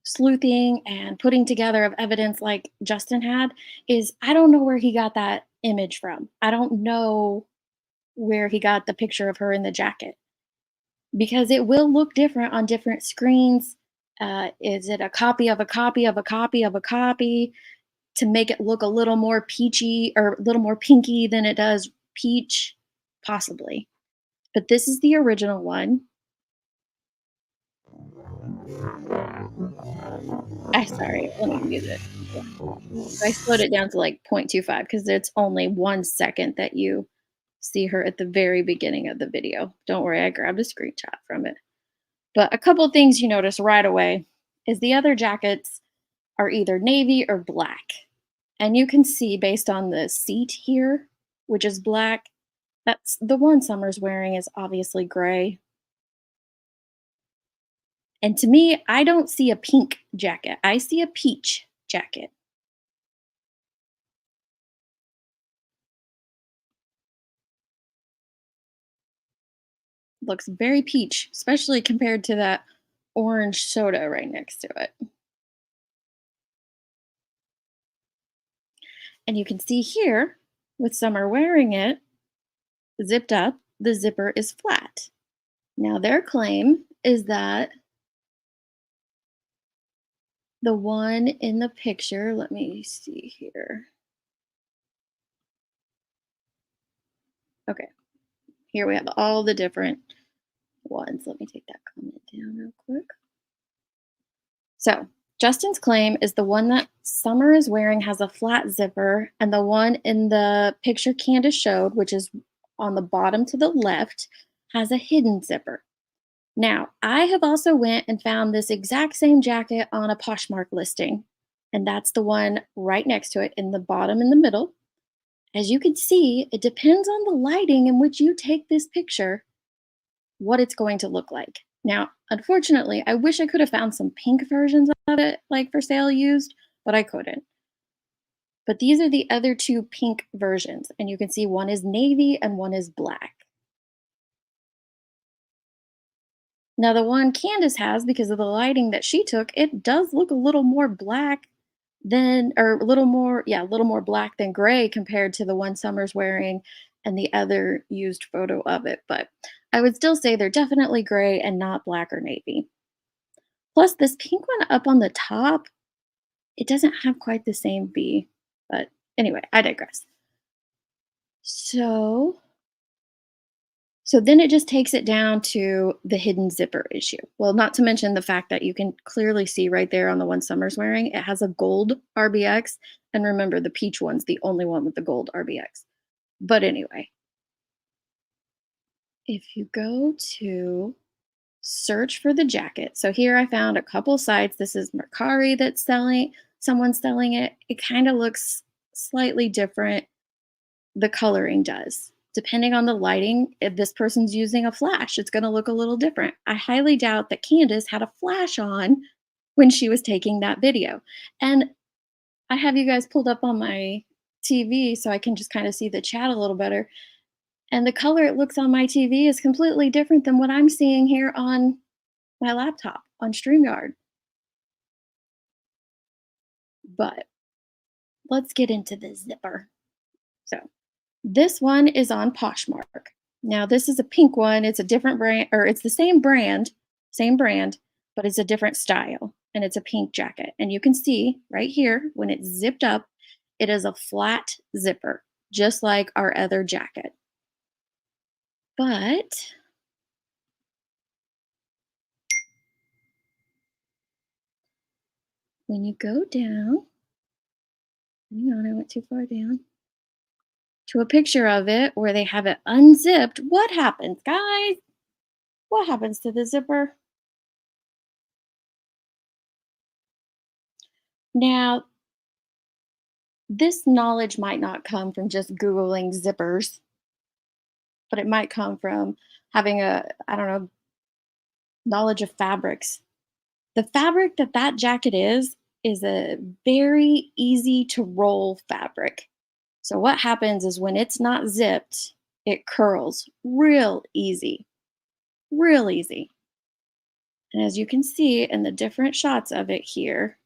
sleuthing and putting together of evidence like Justin had is I don't know where he got that image from. I don't know where he got the picture of her in the jacket because it will look different on different screens. Is it a copy of a copy of a copy of a copy to make it look a little more peachy or a little more pinky than it does peach? Possibly. But this is the original one. Sorry, let me mute it. Yeah. I slowed it down to like 0.25 because it's only 1 second that you see her at the very beginning of the video. Don't worry, I grabbed a screenshot from it. But a couple things you notice right away is the other jackets are either navy or black. And you can see based on the seat here, which is black, that's the one Summer's wearing is obviously gray. And to me, I don't see a pink jacket. I see a peach jacket. Looks very peach, especially compared to that orange soda right next to it. And you can see here, with Summer wearing it, zipped up, the zipper is flat. Now their claim is that the one in the picture, let me see here. Okay, here we have all the different ones. Let me take that comment down real quick. So Justin's claim is the one that Summer is wearing has a flat zipper, and the one in the picture Candace showed, which is on the bottom to the left, has a hidden zipper. Now, I have also went and found this exact same jacket on a Poshmark listing, and that's the one right next to it in the bottom in the middle. As you can see, it depends on the lighting in which you take this picture, what it's going to look like. Now, unfortunately, I wish I could have found some pink versions of it, like for sale used, but I couldn't. But these are the other two pink versions, and you can see one is navy and one is black. Now, the one Candace has, because of the lighting that she took, it does look a little more black than, or a little more black than gray compared to the one Summer's wearing and the other used photo of it. But I would still say they're definitely gray and not black or navy. Plus, this pink one up on the top, it doesn't have quite the same V. But anyway, I digress. So then it just takes it down to the hidden zipper issue. Well, not to mention the fact that you can clearly see right there on the one Summer's wearing, it has a gold RBX. And remember, the peach one's the only one with the gold RBX. But anyway, if you go to search for the jacket. So here I found a couple sites. This is Mercari that's someone's selling it. It kind of looks slightly different. The coloring does. Depending on the lighting, if this person's using a flash, it's going to look a little different. I highly doubt that Candace had a flash on when she was taking that video. And I have you guys pulled up on my TV so I can just kind of see the chat a little better. And the color it looks on my TV is completely different than what I'm seeing here on my laptop on StreamYard. But let's get into the zipper. So this one is on Poshmark. Now this is a pink one. It's a different brand, or it's the same brand, but it's a different style. And it's a pink jacket. And you can see right here, when it's zipped up, it is a flat zipper, just like our other jacket. But when you go down, hang on, I went too far down, to a picture of it where they have it unzipped, what happens, guys? What happens to the zipper? Now, this knowledge might not come from just Googling zippers, but it might come from having knowledge of fabrics. The fabric that jacket is a very easy to roll fabric. So what happens is when it's not zipped, it curls real easy, real easy. And as you can see in the different shots of it here,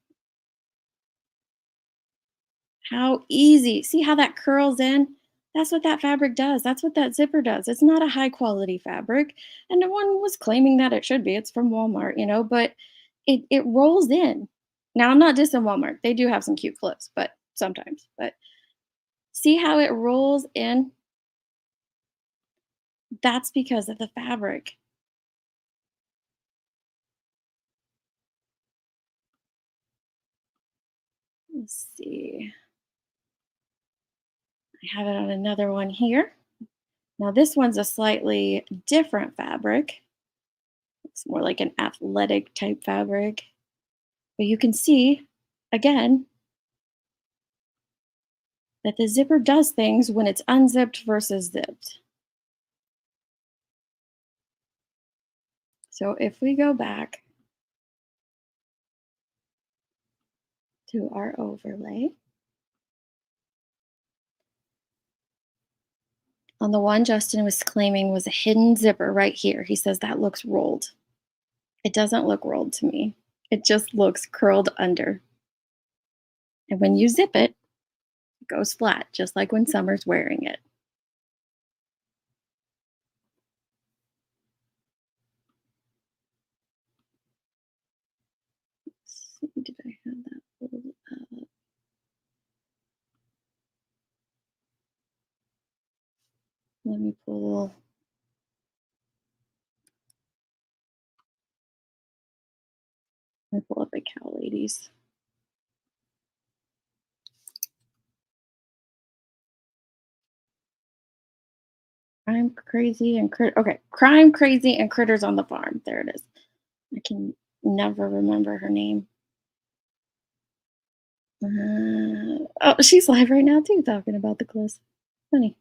how easy, see how that curls in? That's what that fabric does. That's what that zipper does. It's not a high quality fabric. And no one was claiming that it should be. It's from Walmart, but it rolls in. Now, I'm not dissing Walmart. They do have some cute clothes, but sometimes. But see how it rolls in? That's because of the fabric. Let's see. I have it on another one here. Now this one's a slightly different fabric. It's more like an athletic type fabric. But you can see, again, that the zipper does things when it's unzipped versus zipped. So if we go back to our overlay, on the one Justin was claiming was a hidden zipper right here, he says that looks rolled. It doesn't look rolled to me. It just looks curled under. And when you zip it, it goes flat, just like when Summer's wearing it. Let's see, did I have that pulled up? Let me pull. I pull up the cow ladies. Crime, crazy, and okay. Crime, crazy, and critters on the farm. There it is. I can never remember her name. Oh, she's live right now too, talking about the clothes. Funny.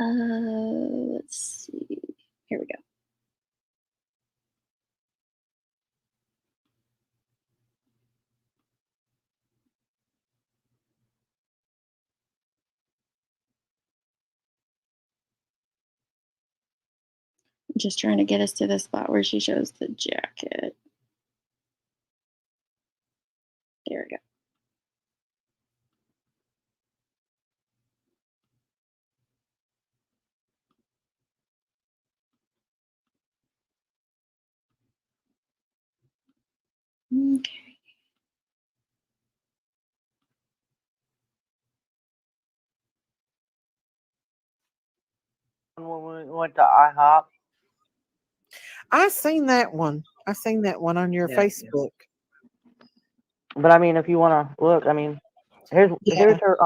Let's see. Here we go. I'm just trying to get us to the spot where she shows the jacket. There we go. Okay.
When we went to IHOP.
I seen that one. I seen that one on your Facebook.
But I mean, if you want to look, I mean, here's her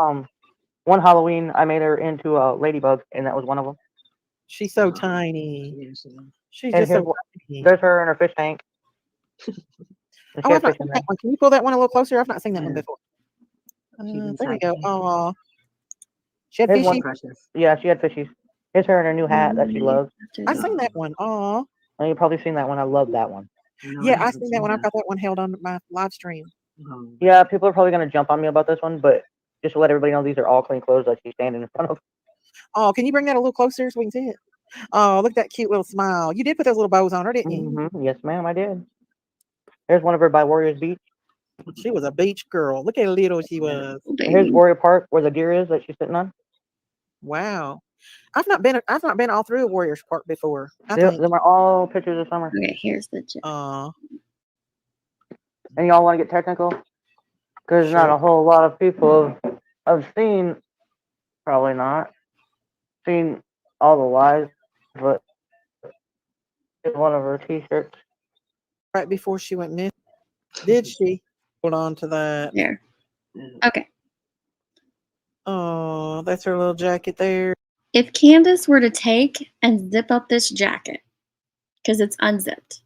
one Halloween I made her into a ladybug, and that was one of them.
She's so tiny. She's
And
just so tiny.
there's her in her fish tank.
Oh, I've not seen that one. Can you pull that one a little closer? I've not seen that one before. There we go. Oh, she had fishies.
Yeah, she had fishies. Here's her in her new hat that she loves.
I seen that one. Oh,
you've probably seen that one. I love that one.
yeah, I seen that one. I've got that one held on my live stream.
Yeah, people are probably gonna jump on me about this one, but just to let everybody know, these are all clean clothes that she's standing in front of.
Oh, can you bring that a little closer so we can see it? Oh, look at that cute little smile. You did put those little bows on her, didn't you?
Yes, ma'am, I did. Here's one of her by Warriors Beach.
She was a beach girl. Look how little she was.
Here's Warrior Park where the deer is that she's sitting on.
Wow. I've not been all through Warriors Park before.
Them are all pictures of summer.
Okay, here's the jacket.
And y'all want to get technical? Because not a whole lot of people have seen, probably not, seen all the lies, but it's one of her t-shirts.
Right before she went missing. Did she? Hold on to that.
There. Okay.
Oh, that's her little jacket there.
If Candace were to take and zip up this jacket, because it's unzipped,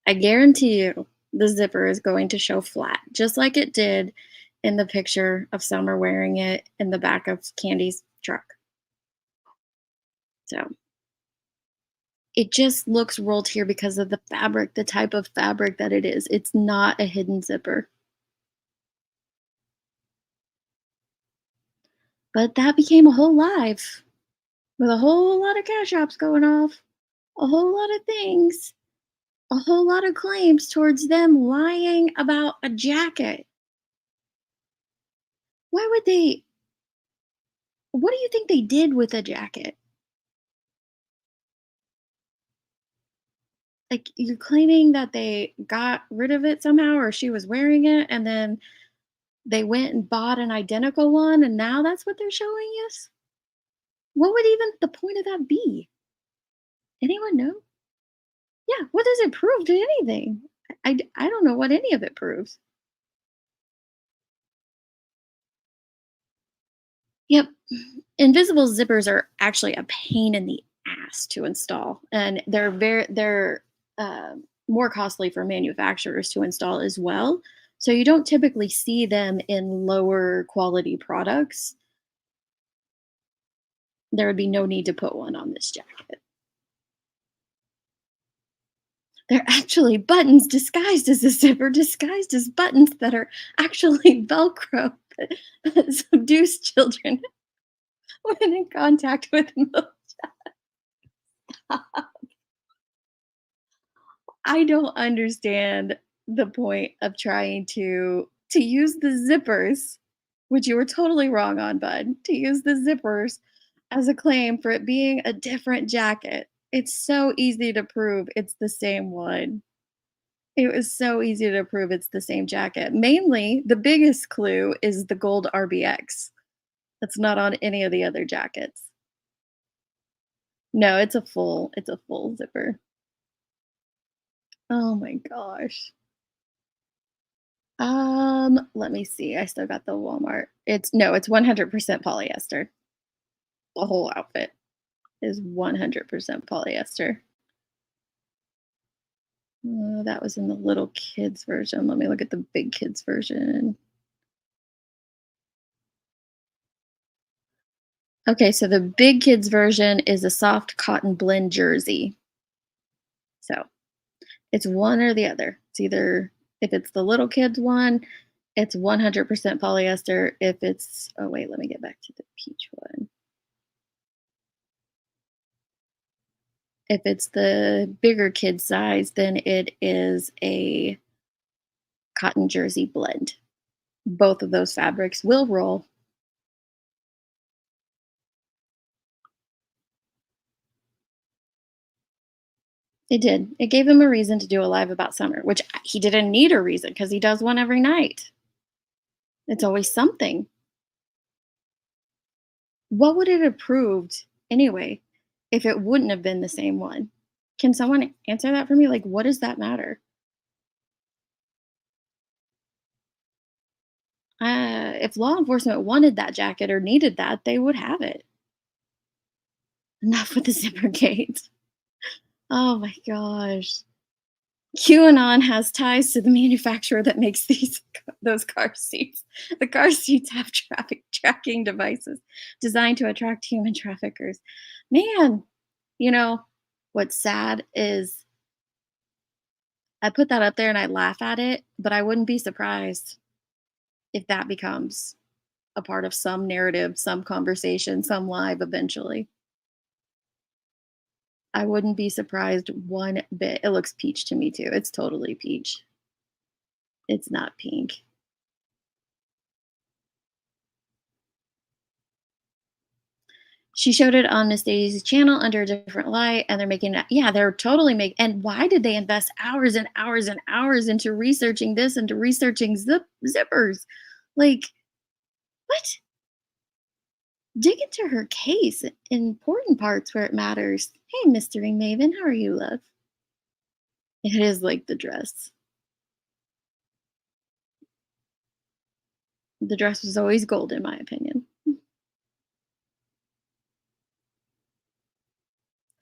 I guarantee you the zipper is going to show flat, just like it did in the picture of Summer wearing it in the back of Candy's truck. So it just looks rolled here because of the fabric, the type of fabric that it is. It's not a hidden zipper. But that became a whole live with a whole lot of cash apps going off, a whole lot of things, a whole lot of claims towards them lying about a jacket. Why would they? What do you think they did with a jacket? Like, you're claiming that they got rid of it somehow, or she was wearing it and then they went and bought an identical one and now that's what they're showing us? What would even the point of that be? Anyone know? Yeah, what does it prove to anything? I don't know what any of it proves. Yep. Invisible zippers are actually a pain in the ass to install, and they're more costly for manufacturers to install as well. So you don't typically see them in lower quality products. There would be no need to put one on this jacket. They're actually buttons disguised as a zipper, disguised as buttons that are actually Velcro that subdues children when in contact with milk. I don't understand the point of trying to use the zippers, which you were totally wrong on, bud, to use the zippers as a claim for it being a different jacket. It's so easy to prove it's the same one. It was so easy to prove it's the same jacket. Mainly, the biggest clue is the gold RBX. That's not on any of the other jackets. No, it's a full zipper. Oh my gosh. Let me see. I still got the Walmart. It's 100% polyester. The whole outfit is 100% polyester. That was in the little kids version. Let me look at the big kids version. Okay, so the big kids version is a soft cotton blend jersey. So it's one or the other. It's either, if it's the little kids one, it's 100% polyester. If it's, oh wait, let me get back to the peach one. If it's the bigger kid size, then it is a cotton jersey blend. Both of those fabrics will roll. It did. It gave him a reason to do a live about summer, which he didn't need a reason because he does one every night. It's always something. What would it have proved anyway if it wouldn't have been the same one? Can someone answer that for me? Like, what does that matter? If law enforcement wanted that jacket or needed that, they would have it. Enough with the zipper gate. Oh my gosh. QAnon has ties to the manufacturer that makes those car seats. The car seats have traffic tracking devices designed to attract human traffickers. Man, what's sad is I put that up there and I laugh at it, but I wouldn't be surprised if that becomes a part of some narrative, some conversation, some live eventually. I wouldn't be surprised one bit. It looks peach to me too. It's totally peach. It's not pink. She showed it on Miss Daisy's channel under a different light, and they're making it. Yeah, they're totally making. And why did they invest hours and hours and hours into researching this, into researching zippers? Like, what? Dig into her case, important parts where it matters. Hey, Mystery Maven, how are you, love? It is like the dress. The dress was always gold, in my opinion.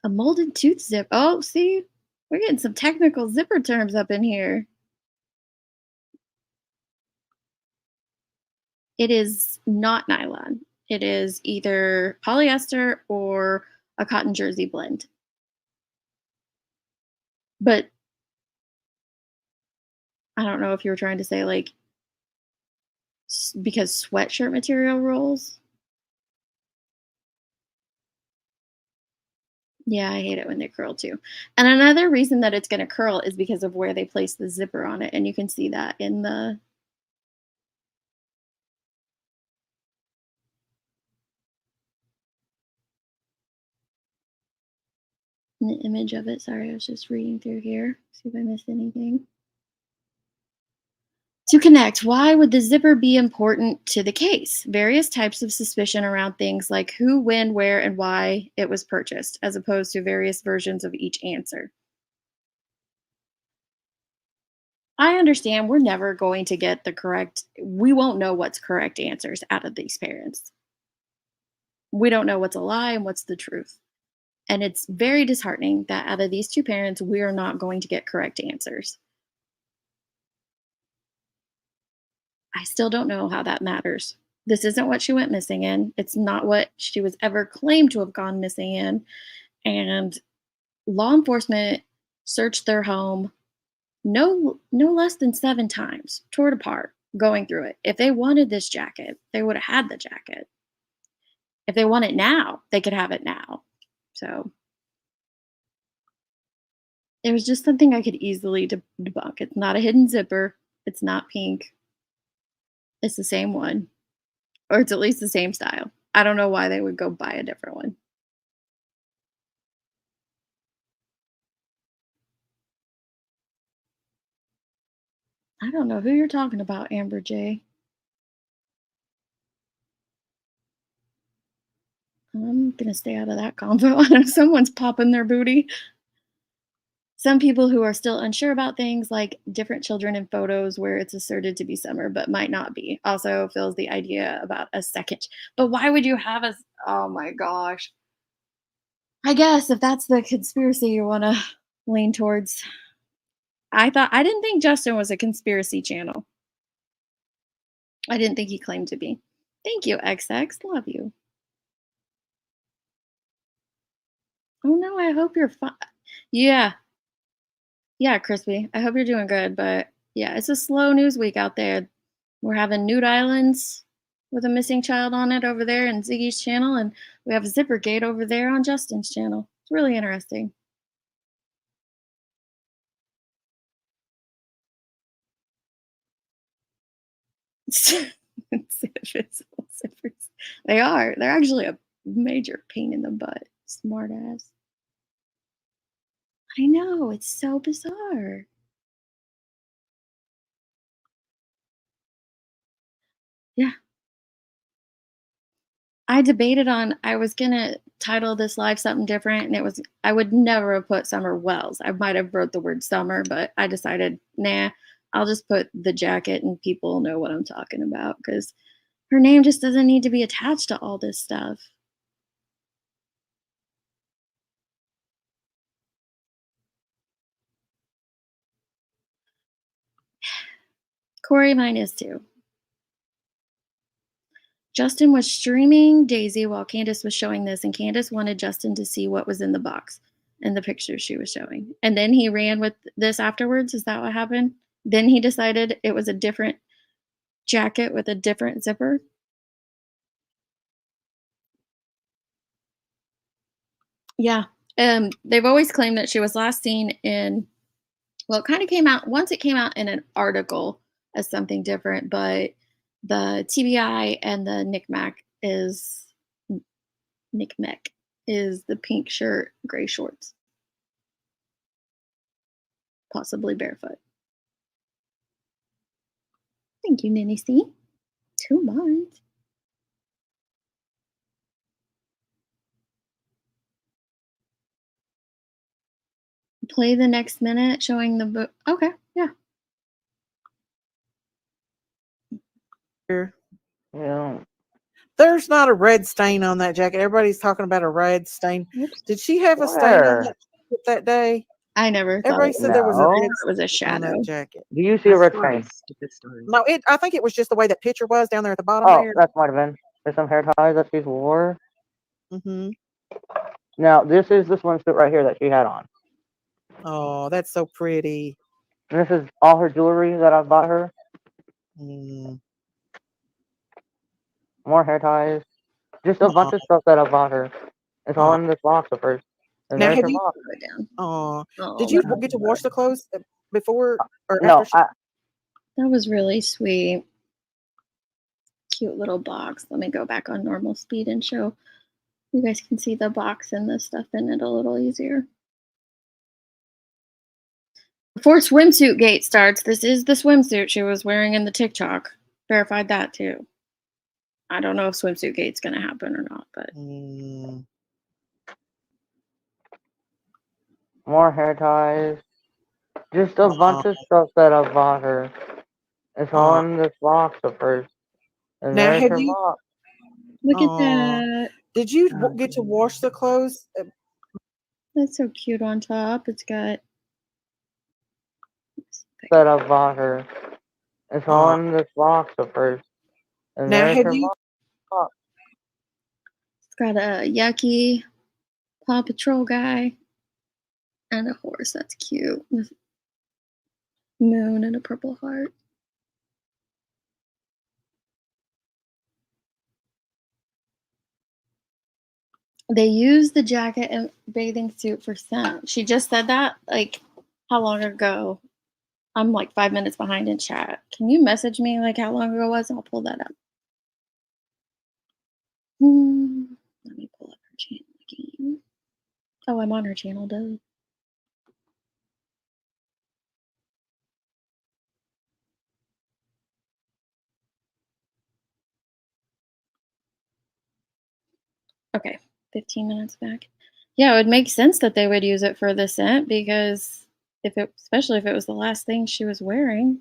A molded tooth zip. Oh, see, we're getting some technical zipper terms up in here. It is not nylon. It is either polyester or a cotton jersey blend. But I don't know if you were trying to say like because sweatshirt material rolls. Yeah, I hate it when they curl too. And another reason that it's going to curl is because of where they place the zipper on it. And you can see that in the image of it. Sorry, I was just reading through here. See if I missed anything. To connect, why would the zipper be important to the case? Various types of suspicion around things like who, when, where, and why it was purchased, as opposed to various versions of each answer. I understand we're never going to get the correct, we won't know what's correct answers out of these parents. We don't know what's a lie and what's the truth. And it's very disheartening that out of these two parents, we are not going to get correct answers. I still don't know how that matters. This isn't what she went missing in. It's not what she was ever claimed to have gone missing in. And law enforcement searched their home no less than 7 times, tore it apart, going through it. If they wanted this jacket, they would have had the jacket. If they want it now, they could have it now. So it was just something I could easily debunk. It's not a hidden zipper. It's not pink. It's the same one. Or it's at least the same style. I don't know why they would go buy a different one. I don't know who you're talking about, Amber J. I'm gonna stay out of that convo. I know someone's popping their booty. some people who are still unsure about things, like different children in photos where it's asserted to be summer but might not be. Also feels the idea about a second. But why would you have a? Oh my gosh. I guess if that's the conspiracy you want to lean towards. I didn't think Justin was a conspiracy channel. I didn't think he claimed to be. Thank you, XX. Love you. Oh no, I hope you're fine. Yeah. Yeah, Crispy. I hope you're doing good. But yeah, it's a slow news week out there. We're having Nude Islands with a missing child on it over there in Ziggy's channel, and we have Zippergate over there on Justin's channel. It's really interesting. Invisible zippers. They are. They're actually a major pain in the butt. Smart ass. I know. It's so bizarre. Yeah. I debated on I was gonna title this live something different, and it was I would never have put Summer Wells. I might have wrote the word summer, but I decided, nah, I'll just put the jacket and people know what I'm talking about because her name just doesn't need to be attached to all this stuff. Corey, mine is too. Justin was streaming Daisy while Candace was showing this, and Candace wanted Justin to see what was in the box and the pictures she was showing. And then he ran with this afterwards. Is that what happened? Then he decided it was a different jacket with a different zipper. Yeah. They've always claimed that she was last seen in, well, it kind of came out, once it came out in an article as something different, but the TBI and the knickknack is the pink shirt, gray shorts, possibly barefoot. Thank you, Ninny C. 2 months. Play the next minute showing the book. Okay, yeah.
Yeah.
There's not a red stain on that jacket. Everybody's talking about a red stain.
Oops.
Did she have a stain on that day?
I never thought
Everybody said there was a
No.
red
it was a
on
shadow.
that jacket.
Do you see a red stain?
No, I think it was just the way that picture was down there at the bottom
Oh,
there.
that might have been. There's some hair ties that she wore.
Mm-hmm.
Now, this is the swimsuit right here that she had on.
Oh, that's so pretty.
And this is all her jewelry that I've bought her.
Mm.
More hair ties. Just a bunch of stuff that I bought her. It's all in this box of hers. And
Now,
there's
have
her
you?
box.
Did you get to wash the clothes before or
No,
after?
That was really sweet. Cute little box. Let me go back on normal speed and show you guys can see the box and the stuff in it a little easier. Before swimsuit gate starts, this is the swimsuit she was wearing in the TikTok. Verified that too. I don't know if swimsuit gate's gonna happen or not, but
more hair ties. Just a bunch of stuff that I bought her. It's all in this box of hers. And
Now,
there's
have
her
you?
box.
look at that.
Did you get to wash the clothes?
That's so cute on top. It's got
That I bought her. It's all in this box of hers. And
Now,
there's
have
her
you?
box.
It's got a yucky Paw Patrol guy and a horse. That's cute. With moon and a purple heart. They use the jacket and bathing suit for scent. She just said that like how long ago? I'm like 5 minutes behind in chat. Can you message me like how long ago it was? I'll pull that up. Let me pull up her channel again. Oh, I'm on her channel, duh. Okay, 15 minutes back. Yeah, it would make sense that they would use it for the scent because especially if it was the last thing she was wearing.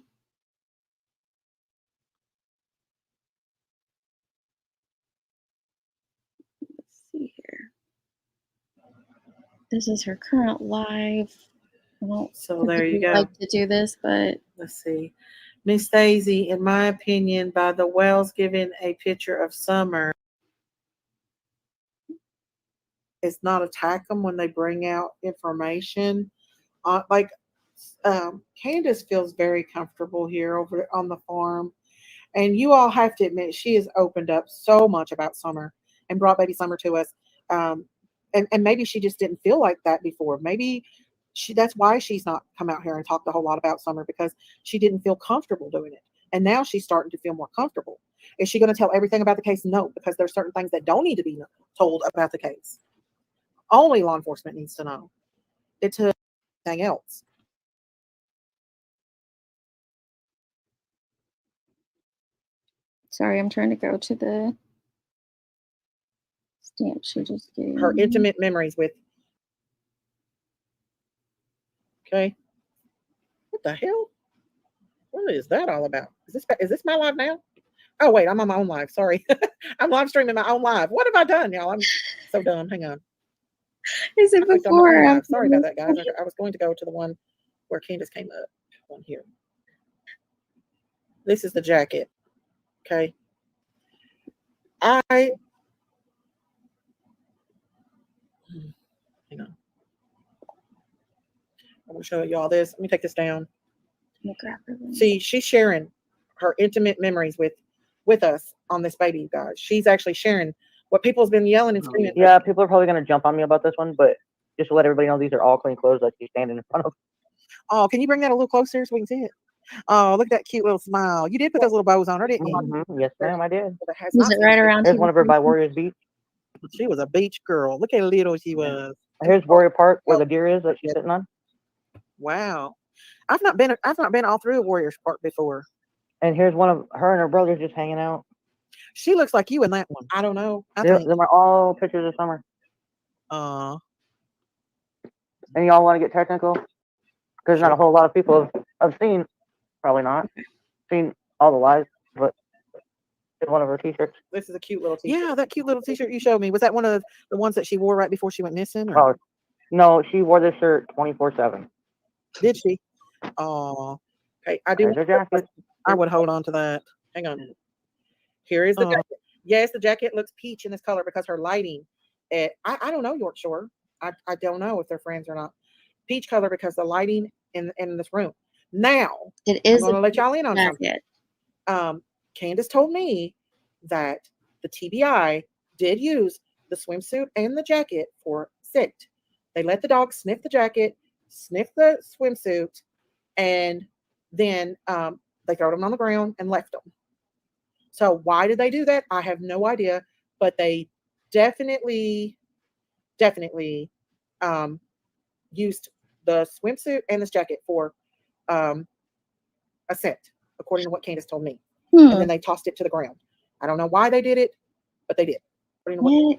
Let's see here. This is her current live. I don't
So there you
typically
go.
like to do this, but
Let's see. Miss Daisy, in my opinion, by the Wells giving a picture of Summer, it's not attack them when they bring out information. Candace feels very comfortable here over on the farm. And you all have to admit, she has opened up so much about Summer and brought baby Summer to us. And maybe she just didn't feel like that before. Maybe that's why she's not come out here and talked a whole lot about Summer, because she didn't feel comfortable doing it. And now she's starting to feel more comfortable. Is she going to tell everything about the case? No, because there's certain things that don't need to be told about the case. Only law enforcement needs to know. It's anything else.
sorry, I'm trying to go to the stamp she just gave.
Her intimate memories with. Okay. What the hell? What is that all about? Is this my live now? Oh wait, I'm on my own live. Sorry. I'm live streaming my own live. What have I done, y'all? I'm so dumb. Hang on.
Is it before?
Sorry about that, guys. I was going to go to the one where Candace came up. One here. This is the jacket. Okay. Hang on. I'm gonna show y'all this. Let me take this down. See, she's sharing her intimate memories with us on this baby, you guys. She's actually sharing what people's been yelling and screaming.
Yeah, people are probably gonna jump on me about this one, but just to let everybody know, these are all clean clothes that she's standing in front of.
Oh, can you bring that a little closer so we can see it? Oh, look at that cute little smile. You did put those little bows on her, didn't you?
Yes, ma'am, I did.
Was it right around?
Here's one of her by Warriors Beach.
She was a beach girl. Look how little she was.
Here's Warrior Park, where the deer is that she's sitting on.
Wow, I've not been all through Warriors Park before.
And here's one of her and her brothers just hanging out.
She looks like you in that one. I don't know.
Them are all pictures of Summer. And y'all want to get technical? Because not a whole lot of people have seen, probably not, seen all the lives, but it's one of her t-shirts.
This is a cute little t-shirt. Yeah, that cute little t-shirt you showed me. Was that one of the ones that she wore right before she went missing?
Or? Oh, no, she wore this shirt 24/7.
Did she? Oh, okay. I would hold on to that. Hang on. Here is the jacket. Yes, the jacket looks peach in this color because her lighting. I don't know, York Shore. I don't know if they're friends or not. Peach color because the lighting in this room. Now,
it is.
I'm going to let y'all in on something. Candace told me that the TBI did use the swimsuit and the jacket for scent. They let the dog sniff the jacket, sniff the swimsuit, and then they throw them on the ground and left them. So why did they do that? I have no idea, but they definitely used the swimsuit and this jacket for a scent, according to what Candace told me. And then they tossed it to the ground. I don't know why they did it, but they did.
I don't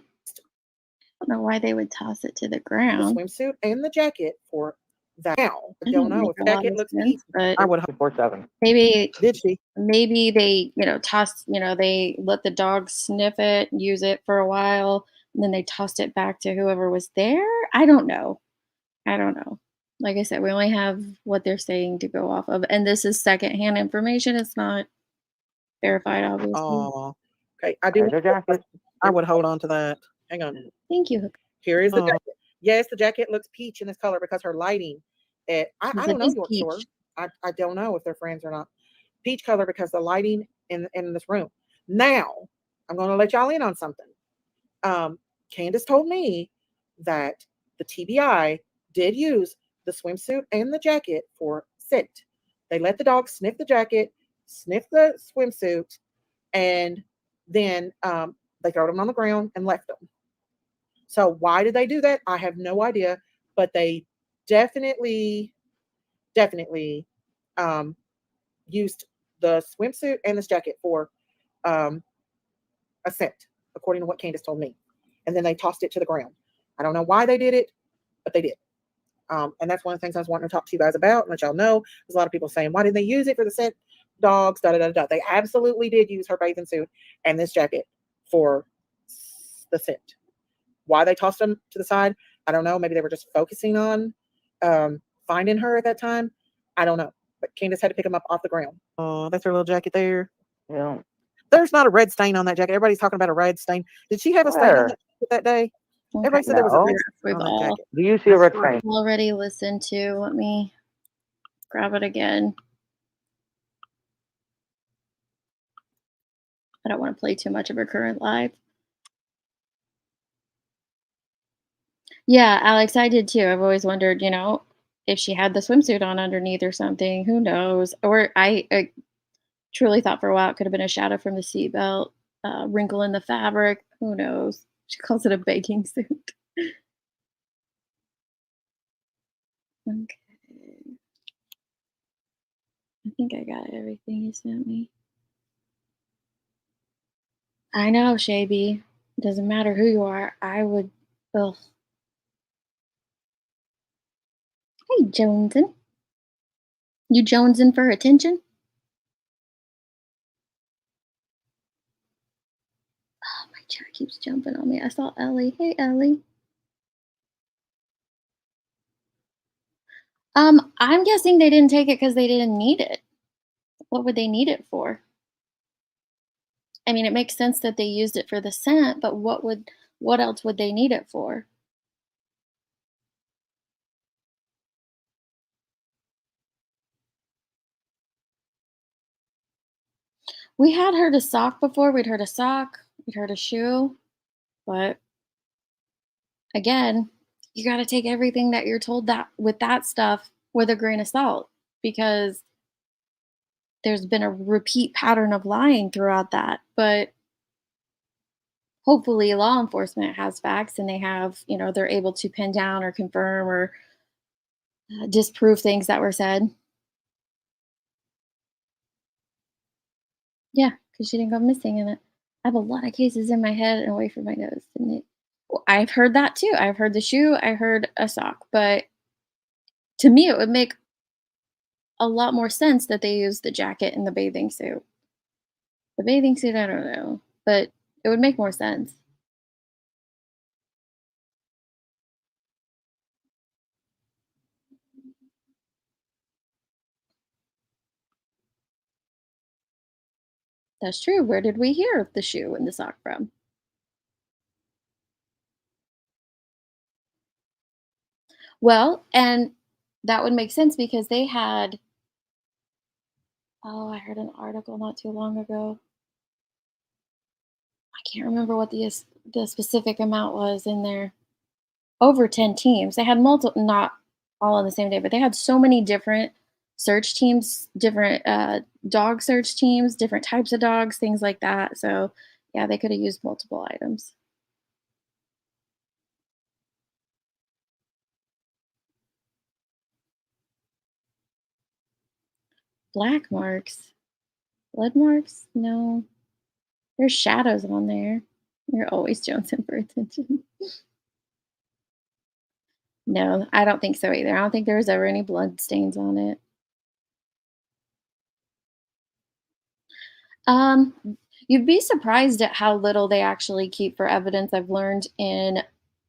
know why they would toss it to the ground.
The swimsuit and the jacket for that. Now, I don't know if the jacket looks peach. I would
24/7.
Maybe
did she?
Maybe they, tossed, they let the dog sniff it, use it for a while, and then they tossed it back to whoever was there. I don't know. Like I said, we only have what they're saying to go off of, and this is secondhand information. It's not verified, obviously.
Oh, okay. I would hold on to that. Hang on.
Thank you.
Here is the jacket. Yes, the jacket looks peach in this color because her lighting. I don't know, York Shore. I don't know if they're friends or not. Peach color because the lighting in this room. Now, I'm going to let y'all in on something. Candace told me that the TBI did use the swimsuit and the jacket for scent. They let the dog sniff the jacket, sniff the swimsuit, and then they throw them on the ground and left them. So why did they do that? I have no idea, but they definitely used the swimsuit and this jacket for a scent, according to what Candace told me. And then they tossed it to the ground. I don't know why they did it, but they did. And that's one of the things I was wanting to talk to you guys about and let y'all know. There's a lot of people saying, why didn't they use it for the scent dogs? Da da da da. They absolutely did use her bathing suit and this jacket for the scent. Why they tossed them to the side, I don't know. Maybe they were just focusing on finding her at that time. I don't know. But Candace had to pick them up off the ground. Oh, that's her little jacket there.
Yeah.
There's not a red stain on that jacket. Everybody's talking about a red stain. Did she have a stain on that day?
Okay.
Everybody said there was a red
We've
stain on that jacket.
Do you see a red stain?
already listened to. Let me grab it again. I don't want to play too much of her current live. Yeah, Alex, I did too. I've always wondered, if she had the swimsuit on underneath or something. Who knows? Or I truly thought for a while it could have been a shadow from the seatbelt, wrinkle in the fabric. Who knows? She calls it a baking suit. Okay. I think I got everything you sent me. I know, Shaby. It doesn't matter who you are. I would. Ugh. Hey, Jonesin. You jonesing for attention? Oh, my chat keeps jumping on me. I saw Ellie. Hey, Ellie. I'm guessing they didn't take it because they didn't need it. What would they need it for? I mean, it makes sense that they used it for the scent, but what else would they need it for? We had heard a sock before. We'd heard a sock. We'd heard a shoe. But again, you got to take everything that you're told that with that stuff with a grain of salt because there's been a repeat pattern of lying throughout that. But hopefully law enforcement has facts and they have, they're able to pin down or confirm or disprove things that were said. Yeah, because she didn't go missing in it. I have a lot of cases in my head and away from my nose. And I've heard that too. I've heard the shoe, I heard a sock. But to me, it would make a lot more sense that they used the jacket and the bathing suit. The bathing suit, I don't know. But it would make more sense. That's true. Where did we hear the shoe and the sock from? Well, and that would make sense because they had. Oh, I heard an article not too long ago. I can't remember what the specific amount was in there. Over 10 teams. They had multiple, not all on the same day, but they had so many different search teams, different dog search teams, different types of dogs, things like that. So, yeah, they could have used multiple items. Black marks. Blood marks? No. There's shadows on there. You're always jonesing for attention. No, I don't think so either. I don't think there was ever any blood stains on it. Um, you'd be surprised at how little they actually keep for evidence. I've learned in,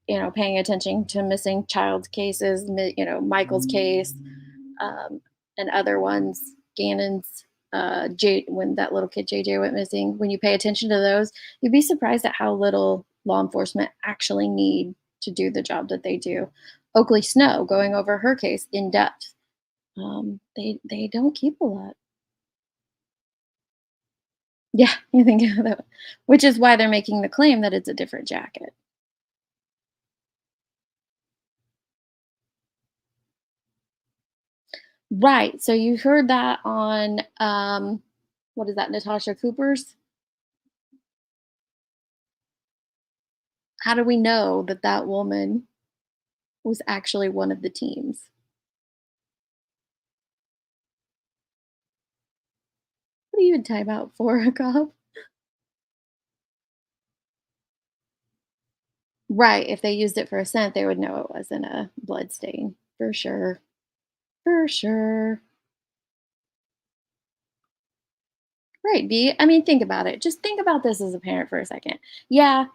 paying attention to missing child cases, Michael's case, and other ones, Gannon's, when that little kid JJ went missing. When you pay attention to those, you'd be surprised at how little law enforcement actually need to do the job that they do. Oakley Snow, going over her case in depth, they don't keep a lot. Yeah, you think of that, which is why they're making the claim that it's a different jacket. Right. So you heard that on what is that, Natasha Cooper's? How do we know that that woman was actually one of the teams? What do you even time out for, a cop? Right. If they used it for a scent, they would know it wasn't a blood stain For sure. For sure. Right, B. I mean, think about it. Just think about this as a parent for a second. Yeah,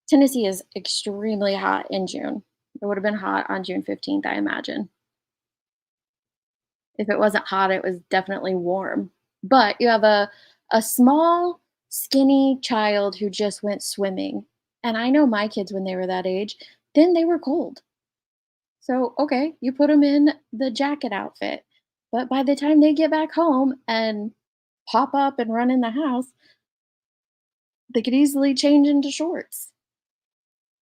Tennessee is extremely hot in June. It would have been hot on June 15th, I imagine. If it wasn't hot, it was definitely warm. But you have a small, skinny child who just went swimming. And I know my kids when they were that age, then they were cold. So, okay, you put them in the jacket outfit. But by the time they get back home and pop up and run in the house, they could easily change into shorts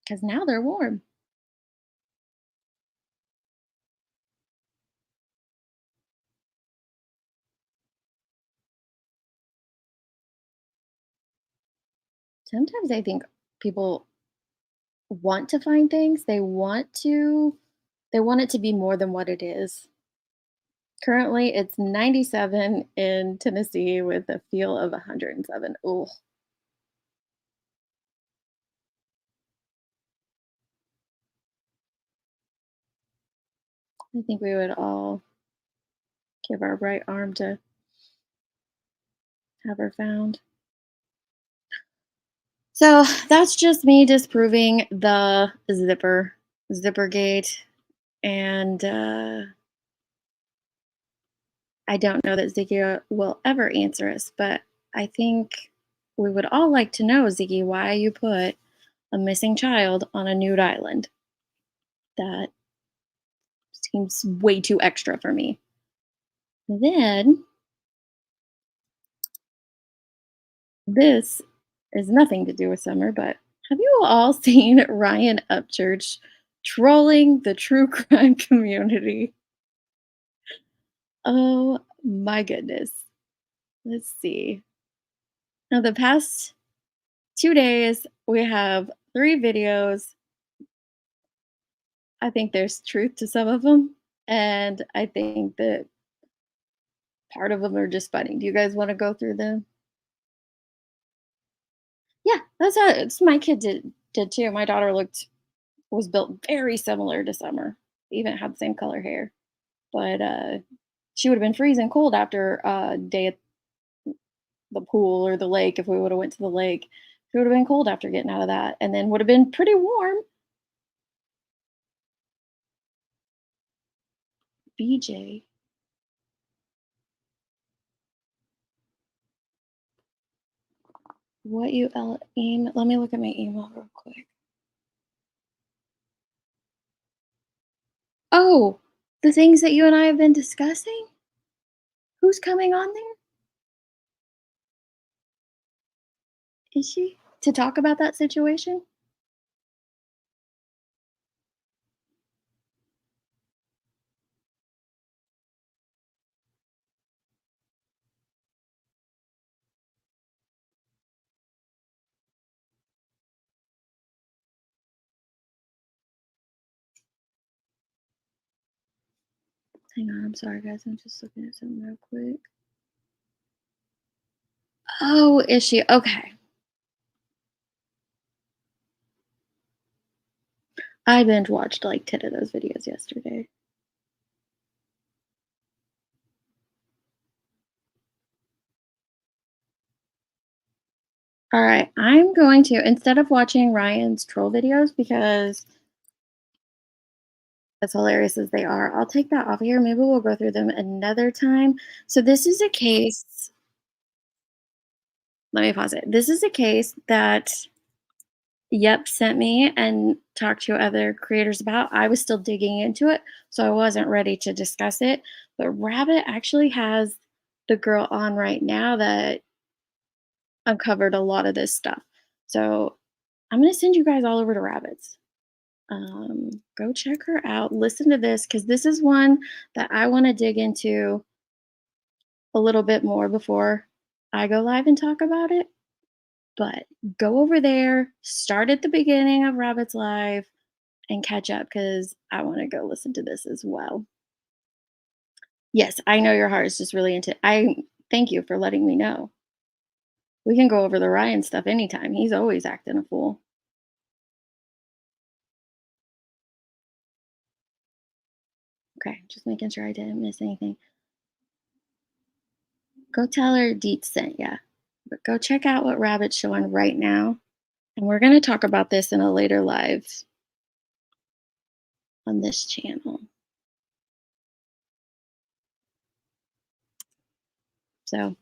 because now they're warm. Sometimes I think people want to find things. They want it to be more than what it is. Currently, it's 97 in Tennessee with a feel of 107. Ooh, I think we would all give our right arm to have her found. So that's just me disproving the zipper gate, and I don't know that Ziggy will ever answer us, but I think we would all like to know, Ziggy, why you put a missing child on a nude island. That seems way too extra for me. Then, this is nothing to do with summer, but have you all seen Ryan Upchurch trolling the true crime community? Oh my goodness. Let's see. Now, the past 2 days, we have 3 videos. I think there's truth to some of them, and I think that part of them are just funny. Do you guys want to go through them? Yeah, that's how it's my kid did too. My daughter was built very similar to Summer. Even had the same color hair. But she would have been freezing cold after a day at the pool or the lake if we would have went to the lake. She would have been cold after getting out of that and then would have been pretty warm. BJ. What you email? Let me look at my email real quick. Oh, the things that you and I have been discussing? Who's coming on there? Is she? To talk about that situation? Hang on, I'm sorry, guys. I'm just looking at something real quick. Oh, is she? Okay. I binge watched like 10 of those videos yesterday. All right, I'm going to, instead of watching Ryan's troll videos, because as hilarious as they are, I'll take that off of here. Maybe we'll go through them another time. So this is a case. Let me pause it. This is a case that Yep sent me and talked to other creators about. I was still digging into it, so I wasn't ready to discuss it. But Rabbit actually has the girl on right now that uncovered a lot of this stuff. So I'm going to send you guys all over to Rabbit's. Go check her out. Listen to this because this is one that I want to dig into a little bit more before I go live and talk about it. But go over there, start at the beginning of Rabbit's Live, and catch up because I want to go listen to this as well. Yes, I know your heart is just really into it. I thank you for letting me know. We can go over the Ryan stuff anytime. He's always acting a fool. Okay, just making sure I didn't miss anything. Go tell her Deets sent ya. But go check out what Rabbit's showing right now. And we're going to talk about this in a later live on this channel. So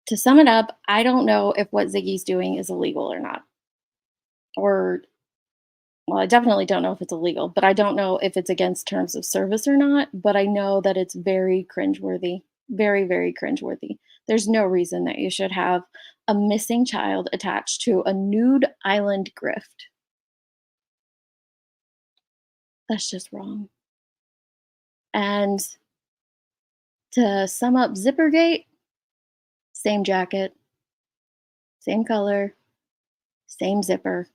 to sum it up, I don't know if what Ziggy's doing is illegal or not. Or, well, I definitely don't know if it's illegal, but I don't know if it's against terms of service or not. But I know that it's very cringeworthy. Very, very cringeworthy. There's no reason that you should have a missing child attached to a nude island grift. That's just wrong. And to sum up Zippergate, same jacket, same color, same zipper.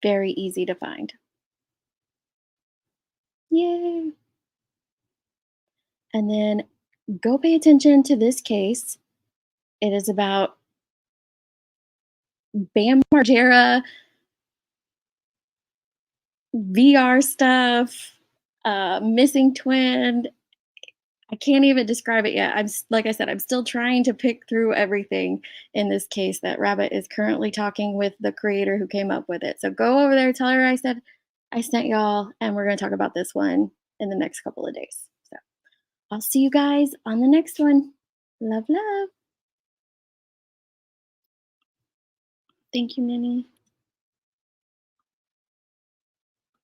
Very easy to find. Yay. And then go pay attention to this case. It is about Bam Margera, VR stuff, missing twin. I can't even describe it yet. Like I said, I'm still trying to pick through everything in this case that Rabbit is currently talking with the creator who came up with it. So go over there, tell her I said I sent y'all, and we're going to talk about this one in the next couple of days. So I'll see you guys on the next one. Love, love. Thank you, Minnie.